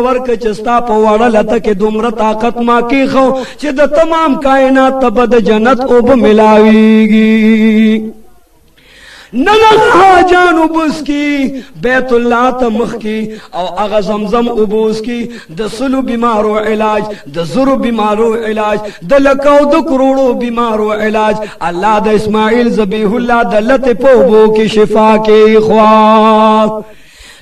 ورک چستا پوڑا لتک دمر طاقت ما کی خو چی دا تمام کائنات تب دا جنت او بملاوی گی نلغ حاجان ابوس کی بیت اللہ تمخ کی او اغا زمزم ابوس کی د سلو بیمارو علاج د زرو بیمارو علاج د لکو د کروڑو بیمارو علاج اللہ د اسماعیل ذبیح اللہ دلت پوبو کی شفا کے خواہ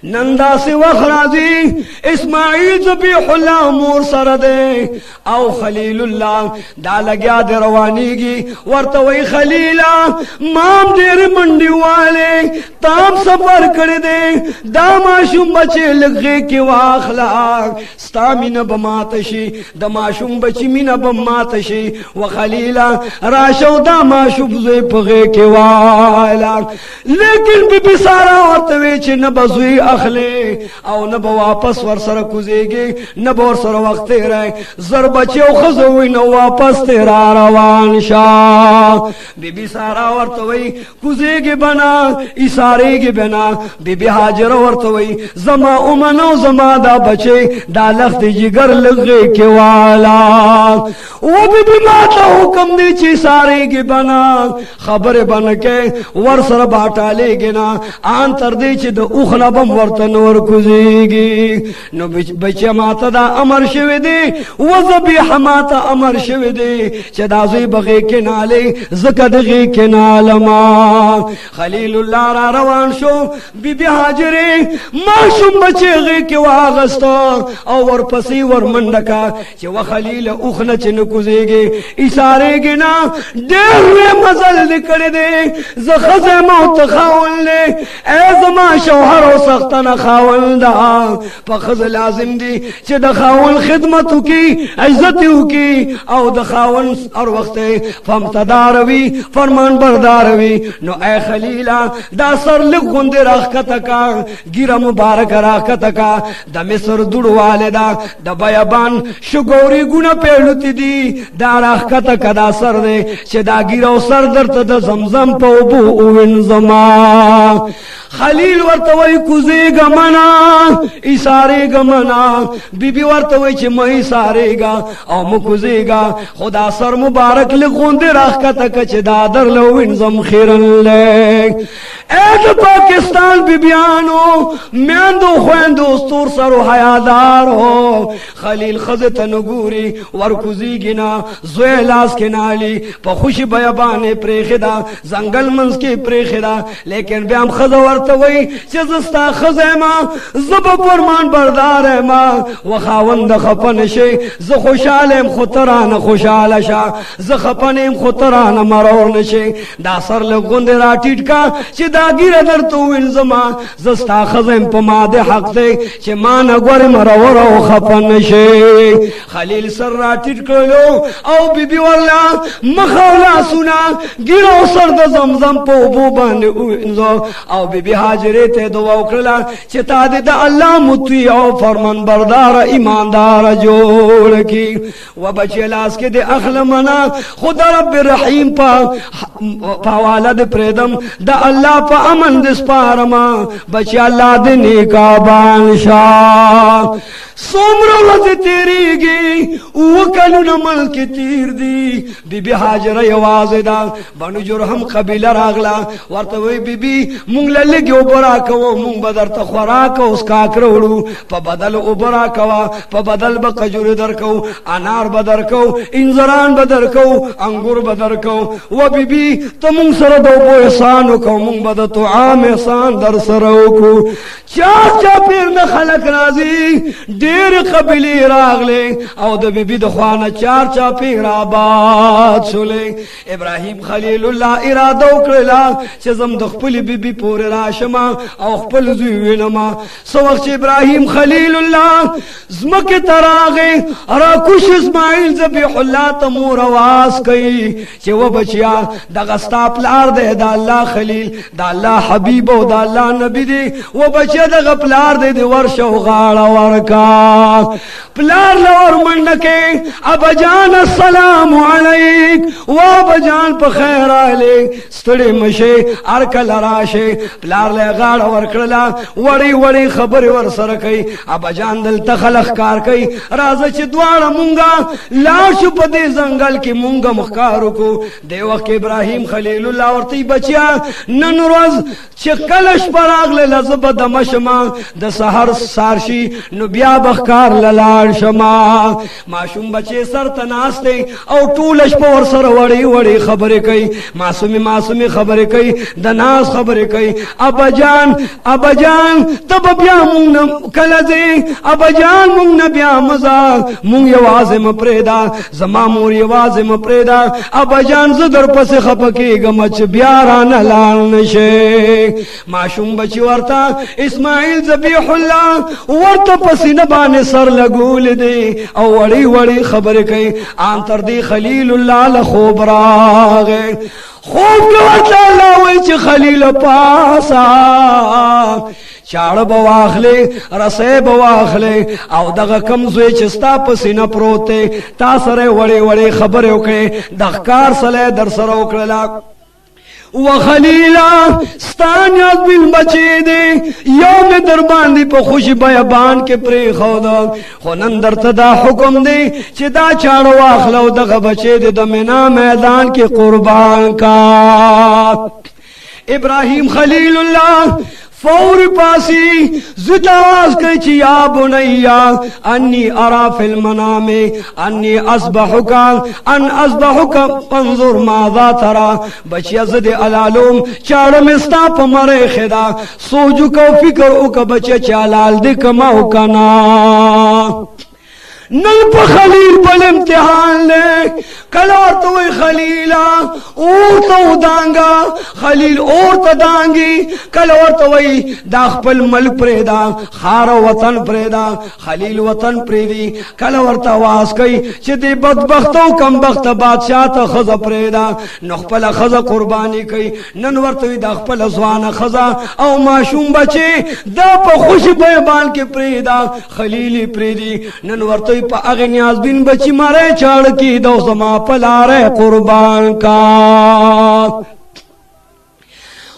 نندا سے وخرازی اسماعیل ذبیح اللہ امور سردے او خلیل اللہ دا لگیا دے روانیگی ورطوئی خلیلہ مام دیر منڈی والے تام سفر کر دے دا ماشوم بچے لگے کی واخلاق ستا مین بماتشی دا ماشوم بچی مین بماتشی وخلیلہ راشو دا ماشوم زوی پغے کی واخلاق لیکن بی بی سارا ورطوئی چی نبزوی اخلے او نبا واپس ور سر کزیگی نبا ور سر وقت تیرے زر بچے و خزوی نو واپس تیرا روان شاہ بی بی سارا ورطوئی کزیگی بنا اساریگی بنا بی بی حاجر ورطوئی زما امنو زما دا بچے دا لخت جگر لگے کے والا وہ بی بی ماتا حکم دی چی ساریگی بنا خبر بن کے ور سر باٹا لے گنا آن تر دی چی دا اخلا بم ورطنور کزیگی نو بچے ماتا دا امر شوی دی وزبیح ماتا امر شوی دی چی دا زوی بغی کے نالے زکد غی کے نالما خلیل اللہ را روان شو بی بی حاجرے معشوم بچے غی کے واغستا او ور پسی ور مندکا چی و خلیل اخنا چی نکزیگی اسارے گنا دیر میں مزل نکڑ دے زخز موت خاون لے اے زما شوہر و سختن خاون دا پا خز لازم دی چی دا خاون خدمتو کی عزتو کی او دا خاون اور وقت فامتداروی فرمان برداروی نو اے خلیلہ دا سر لگن دی راکتا کا گیرہ مبارک راکتا کا دا مصر دوڑ والدہ دا بیابان شگوری گنا پیلوتی دی دا راکتا کا دا سر دے چی دا گیرہ سر درت دا زمزم پا بو اوین زمان خلیل ورطوئی کزی گمنا ایساری گمنا بی بی ورته وای چې مې ایساریگا او مکوزیگا خدا سر مبارک لغوند راخته کچ دا در لو وینزم خیرن لګ اې پاکستان بی بیانو میاندو خويندو ستور سرو حیادار ہو خلیل خزت نګوري ورکوزیگنا زوی لاس کې نالی په خوشي بیابانه پرېخدا زنګل منځ کې پرېخدا لیکن بیا هم خزه ورته وای چې زستا خزه ما زب فرمان بردار ما وخاوند خپن شي ز خوشاله خطرانه خوشاله شه ز خپنم خطرانه مرور نشي دا سر له غوند را ټیټ کا چې دا ګیره درته وینځما زستا خزه په ماده حق دی چې ما نه ګور مرور او خپن شي خلیل سر را ټیټ کړو او بیبي والله مخولا سنا ګیرو سر د زمزم په بو باندې وینځو او بیبي هاجره ته دعا وکړه چې تا دې د الله مطیع او فرمان بردار ایماندار جوړ کی و بچی لاس کې د اخل منا خدا رب رحیم په والد پردم د الله په امن د سپارما بچی الله د نیکا بانشا سومرو لږ تیریږي او کلو نمل کې تیر دی بیبي هاجره یوازې دا بنو جرهم قبیله راغلا ورته وی بیبي مونږ لږ وبرا کوو مونږ بدر ته خوراک اوس کاکر وړو په بدل وبرا کوا په بدل به قجور درکو انار بدر کو انزران بدر کو انګور بدر کو و بیبي ته مونږ سره د احسان کو مونږ بد تو عام احسان در سره وکړو چا پیر نه خلق راضي ډېر قبیله راغله او د بیبي د خوانه چا پیر آباد شولې ابراهیم خلیل الله اراده وکړه چې زم د خپل بیبي پورې راشم او خپل زوی وینم سو وخت ابراهیم خلیل الله زمکه تراغه را کوش اسماعیل ذبیح الله تمور आवाज کوي چې و بچیا د غستا پلار دی د الله خلیل د الله حبیب او د الله نبی دی و بچیا د غپلار دی د ورشو غاړه ورکا پلار لور منډکه ابا جان السلام علیک و ابا جان په خیر علیک ستړي مشه ارکل راشه پلار له غاړه ورکړه وړي خبر ور سره کوي ابا جان دل تخلق کار کوي راځه چې دواړه مونږه لاش په دې ځنګل کې مونږه مخکارو کو دی وخت ابراهیم خلیل الله ورته بچیا نن ورځ چې کلش پراغله لزب د مشما د سحر سارشي نو بیا بخکار لال شما ماشوم بچي سر تناسته او ټولش په ور سره وړي خبرې کوي معصومي خبرې کوي د ناس خبرې کوي ابا جان تب بیا مونږ کله دې ابا جان مونږ بیا مزا مونږ یوازې مپریدا زما مور یوازې مپریدا ابا جان ز در پس خپکیګم چې بیا رانه لال نشه معشوم بچی ورته اسماعیل ذبیح الله ورته پسینه باندې سر لګول دی او وړي خبرې کوي ان تر دې خلیل الله له خوب راغې خوب ورته الله وای چې خلیل پاسا چاړه بواخله رسې بواخله او دغه کم زوی چې ستا په سینه پروت دی تا سره وړي خبرې وکړي د ښکار سره در سره وکړه وخلیلا ستان یاد بین بچی دی یوم در باندې په خوشی بیابان کې پری خود خو نن درته دا حکم دی چې دا چاړه واخلو دغه بچی دی د مینا میدان کې قربان کا ابراهیم خلیل الله فور پاسی زتاواز کئی چی یا بنیا انی ارا فی المنام انی اصبحکا انظر ماذا ترا بچیا زد علالوم چاڑم استا پا مرے خدا سوچو کو فکر او کا بچیا چالال دی کماو کنا نل پا خلیل پل امتحان لے کلار توی خلیلا اور تو دانگا خلیل اور تا دانگی کلار توی داخ پل ملک پریدا خار وطن پریدا خلیل وطن پریدی کلار تواز کئی چی دی بدبختو کم بخت بادشاہ تا خز پریدا نخ پل خز قربانی کئی ننور توی داخ پل زوان خزا او معشوم بچے دا پا خوش بیبان کے پریدا خلیلی پریدی ننور توی پا اغنیاز بن بچی مارے چاڑ کی دو زما پلارے قربان کا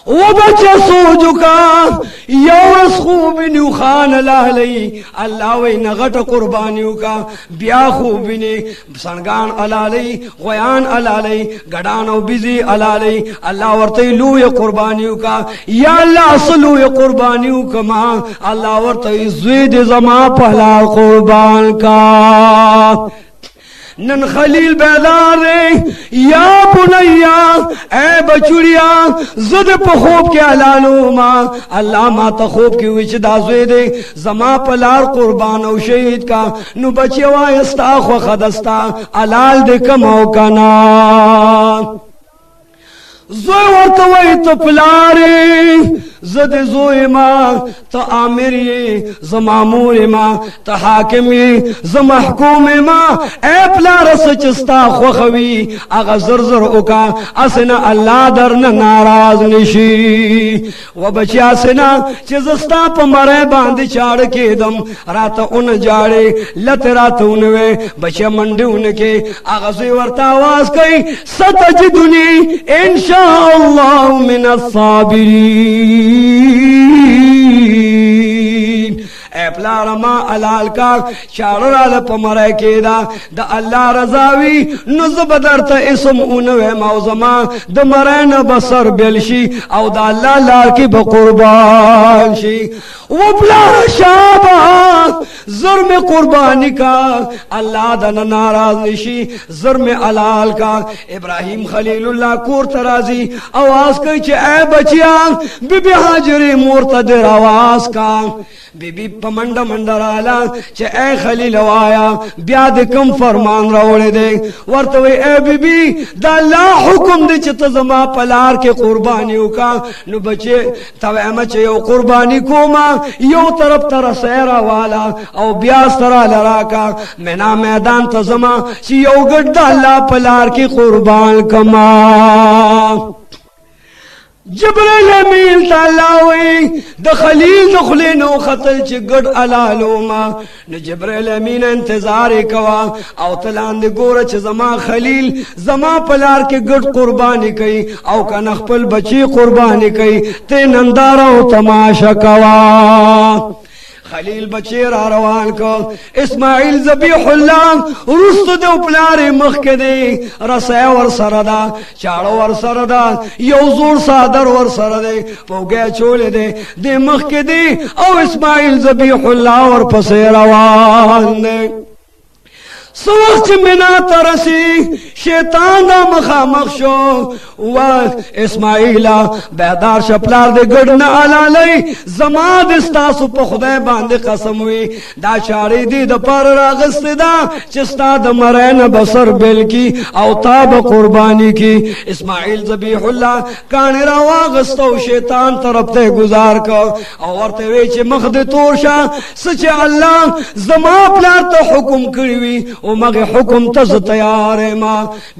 و بچه سوچو کا یو خوبنیو خان لالی اللہ وی نغٹ قربانیو کا بیا خوبنی سنگان علالی غیان علالی گڑانو بیزی علالی اللہ ورطی لوی قربانیو کا یا اللہ صلوی قربانیو کما اللہ ورطی زوید زما پہلا قربان کا نن خلیل بیدار رے یا بنیا اے بچڑیا زد پا خوب کے علالو ما اللہ ما تا خوب کی وچ دا زویدے زما پلار قربان و شہید کا نو بچے وائستا خو خدستا علال دے کمو کنا زوی ورطوئی تو پلاری زد زوی ما تا آمری زمامور ما تا حاکمی زمحکوم ما اے پلار سچستا خوخوی اغا زرزر اکا اسنا اللہ درن ناراض نشی و بچی اسنا چیزستا پا مرے باندی چاڑ کے دم راتا ان جاڑے لت رات انوے بچی منڈی ان کے اغا زوی ورطا آواز کئی ستجدنی انشاءاللہ من الصابرین اے پلارما علال کا چاررال پمرے کے دا اللہ رضاوی نزب درتا اسم اونوے موزما دا مرین بسر بلشی او دا اللہ لار کی بقربان شی و پلار شابا ظلم قربانی کا اللہ دا ناراض نشی ظلم علال کا ابراہیم خلیل اللہ کور ترازی آواز کئی چے اے بچیاں بی بی حاجری مرتدر آواز کا بی بی پمنڈ منڈرالا چے اے خلیل وایا بیاد کم فرمان روڑے دے ورطوی اے بی بی دا اللہ حکم دے چے تزما پلار کے قربانیوں کا نو بچے تویمہ چے یو قربانی کو ما یو طرف تر سیرا والا او بیاس ترا لراکا مینا میدان تزما چے یو گڑ دا اللہ پلار کی قربان کما جبریل امین تالاوی دا خلیل دخلینو خطل چی گڑ علالو ما نو جبریل امین انتظار کوا او تلاند گورا چی زما خلیل زما پلار کے گڑ قربانی کئی او کا نخپل بچی قربانی کئی تی نندارا و تماشا کوا خلیل بچے را روان کو اسماعیل ذبیح اللہ رست دو پلار مخ کے دے رسے ور سردا چاڑو ور سردا یو زور صادر ور سردے پوگے چولے دے دے مخ کے دے او اسماعیل ذبیح اللہ ور پسے روان دے سوخت منا ترسی شیطان دا مخامخ شو و اسماعیلا بیدار شپلار دے گڑنا علالی زمان دستاسو پا خدای باندے قسم ہوئی دا چاری دی دا پر راغست دا چستا دا مرین بسر بل کی او تاب قربانی کی اسماعیل ذبیح اللہ کانی را واغستو شیطان طرف تے گزار کو اور تے ویچے مخد تورشا سچے اللہ زمان پلار تا حکم کریوی او مغی حکم تز تیار ما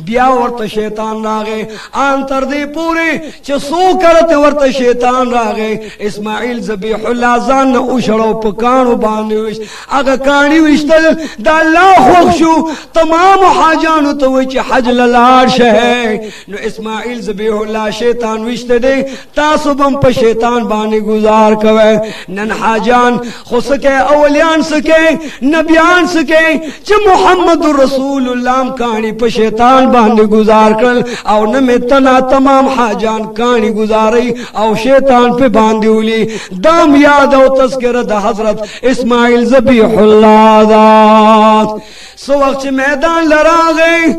بیا ورت شیطان راغے آن تر دے پورے چھ سو کرت ورت شیطان راغے اسماعیل ذبیح اللہ زان اوشڑو پکانو بانیوش اگا کانیوشتل دا اللہ خوخشو تمام حاجانو توچ حج للارش ہے نو اسماعیل ذبیح اللہ شیطان وشت دے تاسو بم پا شیطان بانی گزار کوئے نن حاجان خو سکے اولیان سکے نبیان سکے چھ محمد رسول اللہ کانی پا شیطان باندے گزار کر او نمیتنا تمام حاجان کانی گزاری او شیطان پہ باندے اولی دام یاد او تذکر دا حضرت اسماعیل ذبیح اللہ دا سو وقت میدان لرا گئی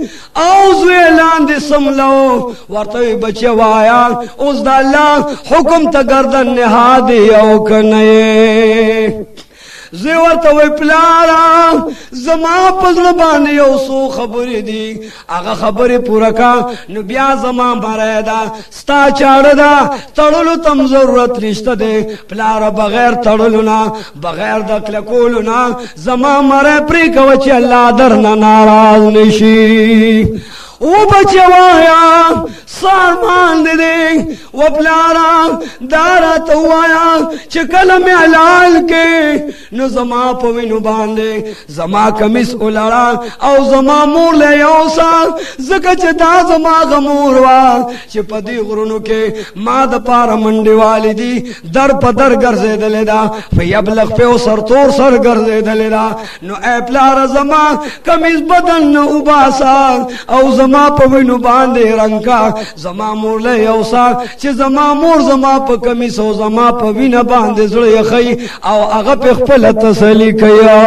اوزو اعلان دے سملو ورطوی بچے وایا اوز دا اللہ حکم تا گردن نہا دے او کنے زیور توی پلارا زما پزل باندې یو سو خبری دی اغا خبری پورکا نو بیا زما مریدا ستا چاڑ دا تڑلو تم ضرورت رشتہ دے پلارا بغیر تڑلو نا بغیر دکلکولو نا زما مرے پری کوچی اللہ درنا ناراض نشی و بچوایا سارمان دے و پلارا دارا توایا چکل میں علال کے نو زما پوینو باندے زما کمیس اولارا او زما مور لے یوسا زکا چه دا زما غمور وا چه پا دی غرونو کے ما دا پارا منڈی والی دی در پا در گرزے دلے دا فیبلغ پہ سر طور سر گرزے دلے دا نو اے پلارا زما کمیس بدن نو اباسا او زما پوینو باندے رنگا زما مور لے یوسا چه زما مور زما پا کمیس او زما پوینو باندے زڑی خی او اغا پہ خپل تسلی کیا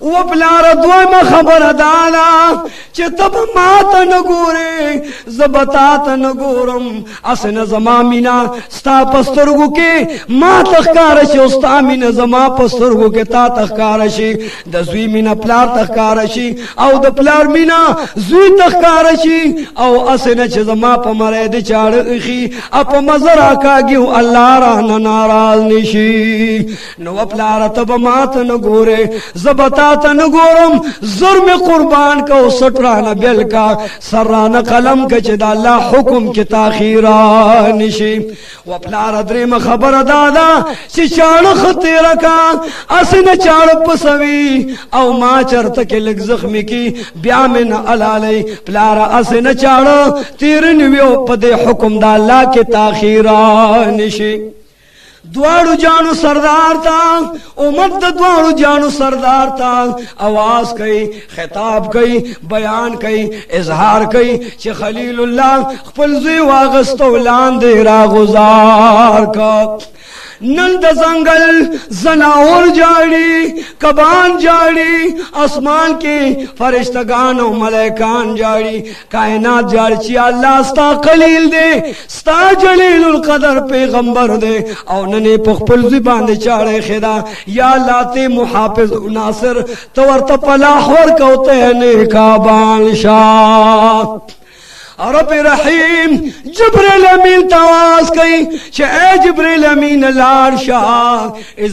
و پلار دوائم خبر دانا چه تب ماتا نگورے زبطاتا نگورم اسن زمامینا ستا پسترگو کے ما تخکارشی استا مینا زما پسترگو کے تا تخکارشی دا زوی مینا پلار تخکارشی او دا پلار مینا زوی تخکارشی او اسن چه زما پا مرید چاڑ اخی اپا مزر آکاگیو اللہ رانا ناراض نشی نو پلار تب ماتا نگورے زبطاتا نگورم ظلم قربان کا سٹرانا بیل کا سرانا قلم کا چدا اللہ حکم کی تاخیران شی و پلار درم خبر دادا چی چاڑ خطیر کا اسن چاڑ پسوی او ما چرتک لگ زخمی کی بیا من علالی پلارا اسن چاڑ تیرنویو پد حکم دا اللہ کی تاخیران شی دوارو جانو سردار تا امت دوارو جانو سردار تا آواز کئی خطاب کئی بیان کئی اظہار کئی چھ خلیل اللہ خپل زوی واغستو لاندے را گزار کا نند زنگل زناور جاڑی کبان جاڑی اسمان کے فرشتگان و ملائکان جاڑی کائنات جاڑی چی اللہ ستا قلیل دے ستا جلیل القدر پیغمبر دے او ننے پخپل زبان دے چاڑے خدا یا اللہ تے محافظ ناصر تورت پلاح ورکوتے نیکابان شاہ رب رحیم جبریل امین تواز کئی چھے اے جبریل امین لار شاہ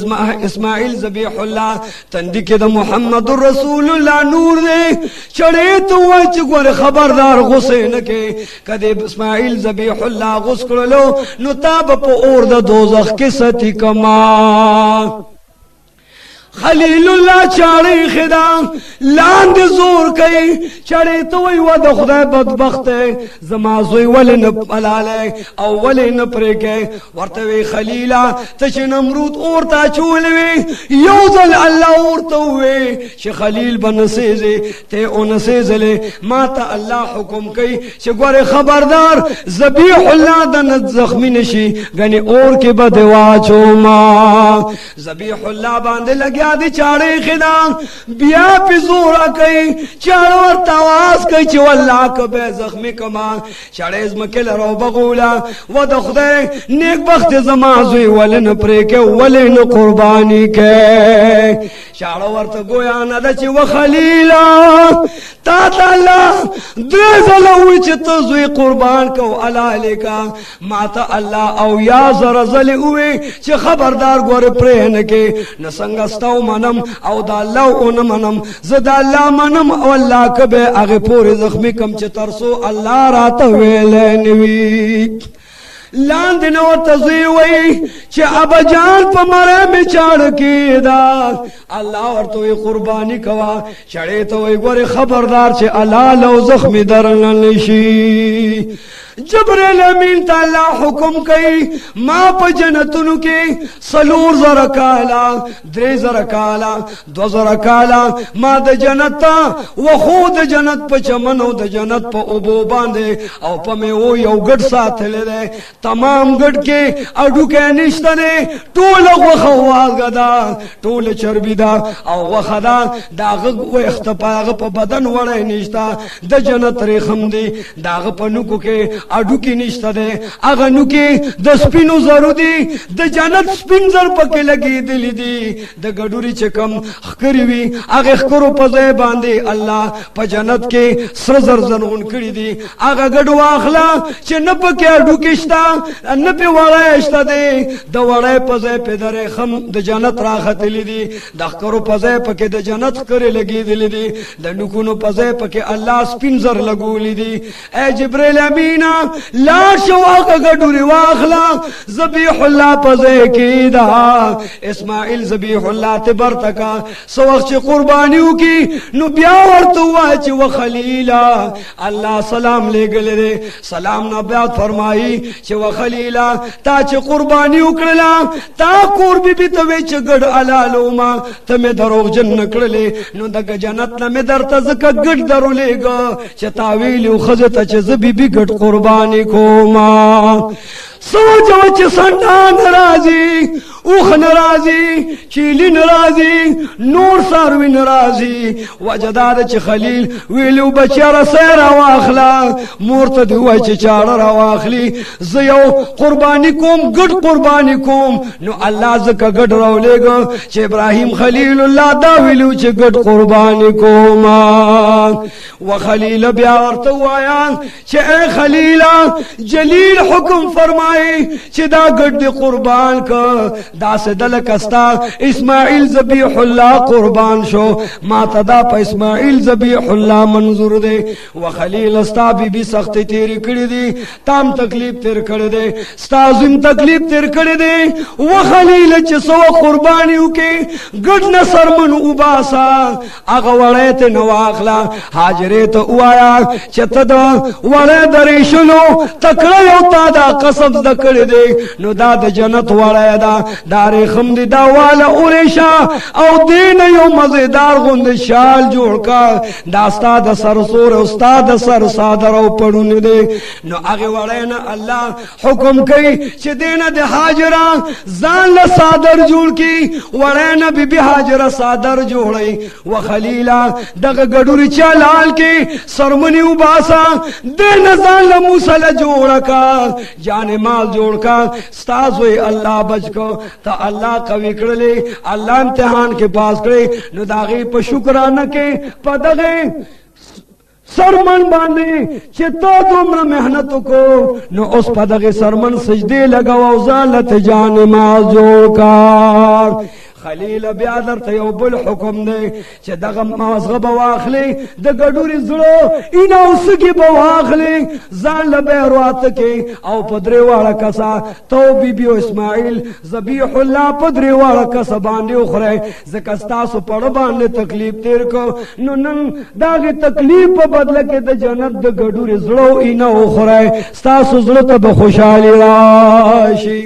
اسماعیل ذبیح اللہ تندی دا محمد رسول اللہ نور دے چڑے تو وچ گور خبردار غسین کے کدے اسماعیل ذبیح اللہ غس کرلو نتاب پا اور دا دوزخ کستی کما خلیل اللہ چاڑی خدا لاند زور کئی چاڑی توی ود خدا بدبخت زمازوی ولی نپلالے او ولی نپریکے ورطوی خلیلہ تچ نمرود اورتا چولوی یوزل اللہ اورتوی چھ خلیل بنسیزے تے اونسیزلے ماتا اللہ حکم کئی چھ گوار خبردار ذبیح اللہ دن زخمی نشی گنی اور کے بدوا چوما ذبیح اللہ باندے لگیا دی چاڑے خدا بیا پی زورا کئی چاڑو اور تواز کئی چو اللہ کبے زخمی کما چاڑے ازمکل رو بغولا و دخدے نیک بخت زمازوی ولن پریکے ولن قربانی کے چاڑو اور تگویا ندا چی و خلیلا تا اللہ دریزلوی چی تزوی قربان کو علا لکا ماتا اللہ او یا زرزلی ہوئی چی خبردار گور پرین کے نسنگستاو منم او دا اللہ اون منم زدا اللہ منم او اللہ کبے اغی پوری زخمی کم چی ترسو اللہ رات ویلینوی لاندنو تزیوی چی اب جان پا مرے میں چاڑ کی دا اللہ اور توی قربانی کوا چڑے توی گوری خبردار چی اللہ لو زخمی درن نشی جبریل امین تا اللہ حکم کئی ما پا جنتنو کی سلور زرکالا دری زرکالا دو زرکالا ما دا جنتا و خود جنت پا چمنو دا جنت پا ابو باندے او پا میں وہ یو گڑ ساتھ لے دے تمام گڑ کے اڈو کے نشتا دے طول وخواز گدا طول چربی دا او وخدا دا غگ و اختپاغ پا بدن وڑے نشتا دا جنت ریخم دی دا غ پا نکو کے اڈو کی نشتا دے اگا نکی دا سپینو زرو دی دا جنت سپین زر پکی لگی دلی دی دا گڑوری چکم خکریوی اگا خکرو پزے باندے اللہ پا جنت کے سر زر زنون کری دی اگا گڑو آخلا چھ نپکی اڈو کشتا نه په وړایشته دی د وړای په ځای په درې خم د جنت راختلی دي د ښکرو په ځای پکې د جنت ښکرې لګېدلې دي د نوکونو په ځای پکې الله سپین زر لګولي دي ای جبریل امینا لاړ شه هغه ګډورې واخله ذبیح الله په ځای کې ده اسماعیل ذبیح الله ته برته کا څه وخت چې قرباني وکړي نو بیا ورته ووایه چې وخلیله الله سلام لېږلی دی سلام نه بیا فرمایي چې وخلیله تا چې قرباني وکړله تا کور بیبي ته وی چې ګډ حلالومه ته مې دروغجن نه کړلې نو دغه جنت نه مې درته ځکه ګډ درولېږه چې تا ویلي و ښځې ته چې زه بیبي ګډ قرباني کومه سوچو چې سنډا ناراضي اوخ ناراضي چیلی ناراضي نور ساروی ناراضي وجدار چې خلیل ویلو بچاره سره واخلا مور ته دی وای چې چاړه را واخلي زه یو قرباني کوم ګډ قرباني کوم نو الله زکه ګډ راولېګو چې ابراهيم خلیل الله دا ویلو چې ګډ قرباني کوم وخلیل بیا ورته وایا چې اے خلیل جلیل حکم فرما چې دا ګډ قربان کا دا سدل کستا اسماعیل ذبیح الله قربان شو ما تدا په اسماعیل ذبیح الله منظور دی وخلیل استا بی سخت تیر کړی دی تام تکلیف تیر کړی دی ستازم تکلیف تیر کړی دی وخلیل چې سو قربانی وکي ګډ نصر من وباسا هغه وړه ته نو اخلا حاجره ته وایا چې تدا وړه درې شلو تکړه یو تا دا قسم د کړی دی نو دا د جنت وړه دا دارې خم دی دا والا اورشا او دین یو مزیدار غوند شال جوړ کا دا استاد سرسور استاد سر صادر او پړون دی نو هغه وړه نه الله حکم کوي چې دینه د هاجره ځان له صادر جوړ کی وړه نه بی هاجره صادر جوړي وخلیلا دغه ګډوري چالال کی سرمنی وباسا دین ځان له موسی له جوړ کا جان مال جوړ کا ستاسو الله بچ کو ته الله قوی کړلې الله امتحان کې پاس کړې نو داغه په شکرانه کې پدغه سرمن باندې چې تو دومره مهنت کو نو اوس پدغه سرمن سجدي لګاو ځاله جان مال جوړ کا خلیل بیا درته یو بل حکم دی چې دغه مازغه به واخلې د ګډوري زړه اینا اوسګي به واخلې ځان له بیروات کې او په درې واړه کسا تو بیبي اسماعیل ذبیح الله په درې واړه کسا باندې وخره ځکه ستاسو په باندې تکلیف تیر کو نو نن داغه تکلیف په بدله کې د جنت د ګډوري زړه اینا وخره ستاسو زړه ته به خوشحالي راشي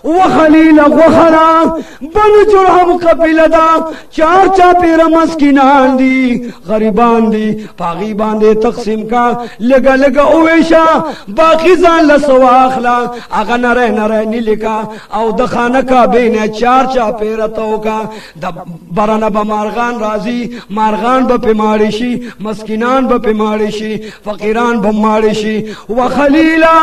وخلیل غخرا بنو جرهم قبیله دا چار چاپیر مسکینان دی غریبان دی پاغی باندې تقسیم کا لگا لگا اویشا باقی ځان لسوا اخلا اغه نره نره نیلکا او د خانه کا بین چار چاپیر تو کا د برانه به مارغان راضی مارغان به پماړی شي مسکینان به پماړی شي فقیران به ماړی شي وخلیلا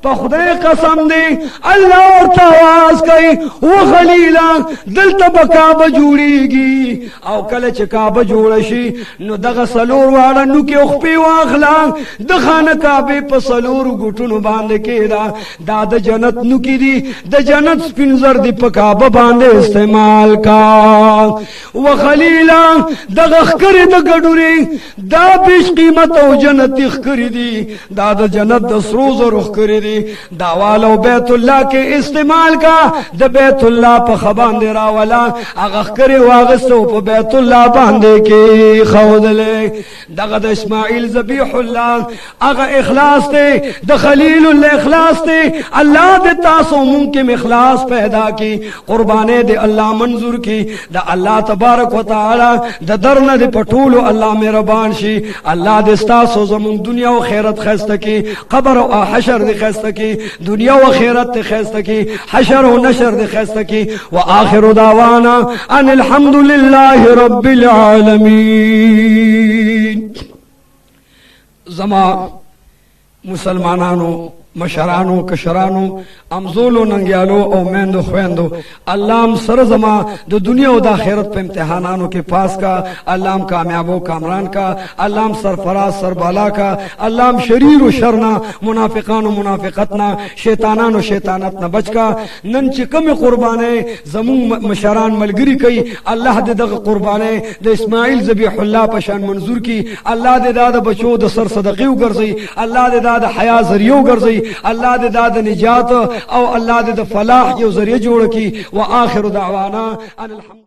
په خدای قسم دی الله ورته آواز کوي وخلیلا دلته به کعبه جوړیږي او کله چې کعبه جوړ شي نو دغه سلور واړه نو کې خپې واخلا د خانه کعبه په سلور ګټونو باندې کېدا دا د جنت نو کې دي د جنت سپینزر دی په کعبه باندې استعمال کا وخلیلا دغه خکرې د ګډوري دا بیش قیمت او جنت خکرې دي دا د جنت د سرو زرو خکرې دي دا والو بیت الله کې استعمال کا د بیت الله په خبان دی راولا هغه خکرې واغستو په بیت الله باندې کې خودلې دغه د اسماعیل ذبیح الله هغه اخلاص ته د خلیل الله اخلاص ته الله د تاسو ممکن اخلاص پیدا کی قربانې د الله منظور کی د الله تبارک وتعالى د درنه د پټولو الله مهربان شي الله د تاسو زمون دنیا او خیرت خسته کی قبر او حشر د خسته کی دنیا او خیرت د خسته کی حشر و نشر د خسته کی واخر دعوانا ان الحمد لله رب العالمین. زما مسلمانانو مشرانو کشرانو امزولو ننګیالو او میندو خويندو الله ام سر زما د دنیا او د آخرت په امتحانانو کې پاس کا، الله ام کامیابو کامران کا، الله ام سرفراز سربالا کا، الله ام شریر و شرنا منافقانو منافقتنا شیطانانو شیطانتنا بچ کا. نن چې کوم قربانه زمون مشران ملګری کوي الله دې دغه قربانه د اسماعیل ذبیح الله په شان منظور کی، الله دې دا د بچو د سر صدقې وګرځي، الله دې دا د حیا ذریعہ وګرځي، الله دې دا د نجات او الله دې د فلاح یو ذریعہ جوړ کی. واخر دعوانا ان الحمد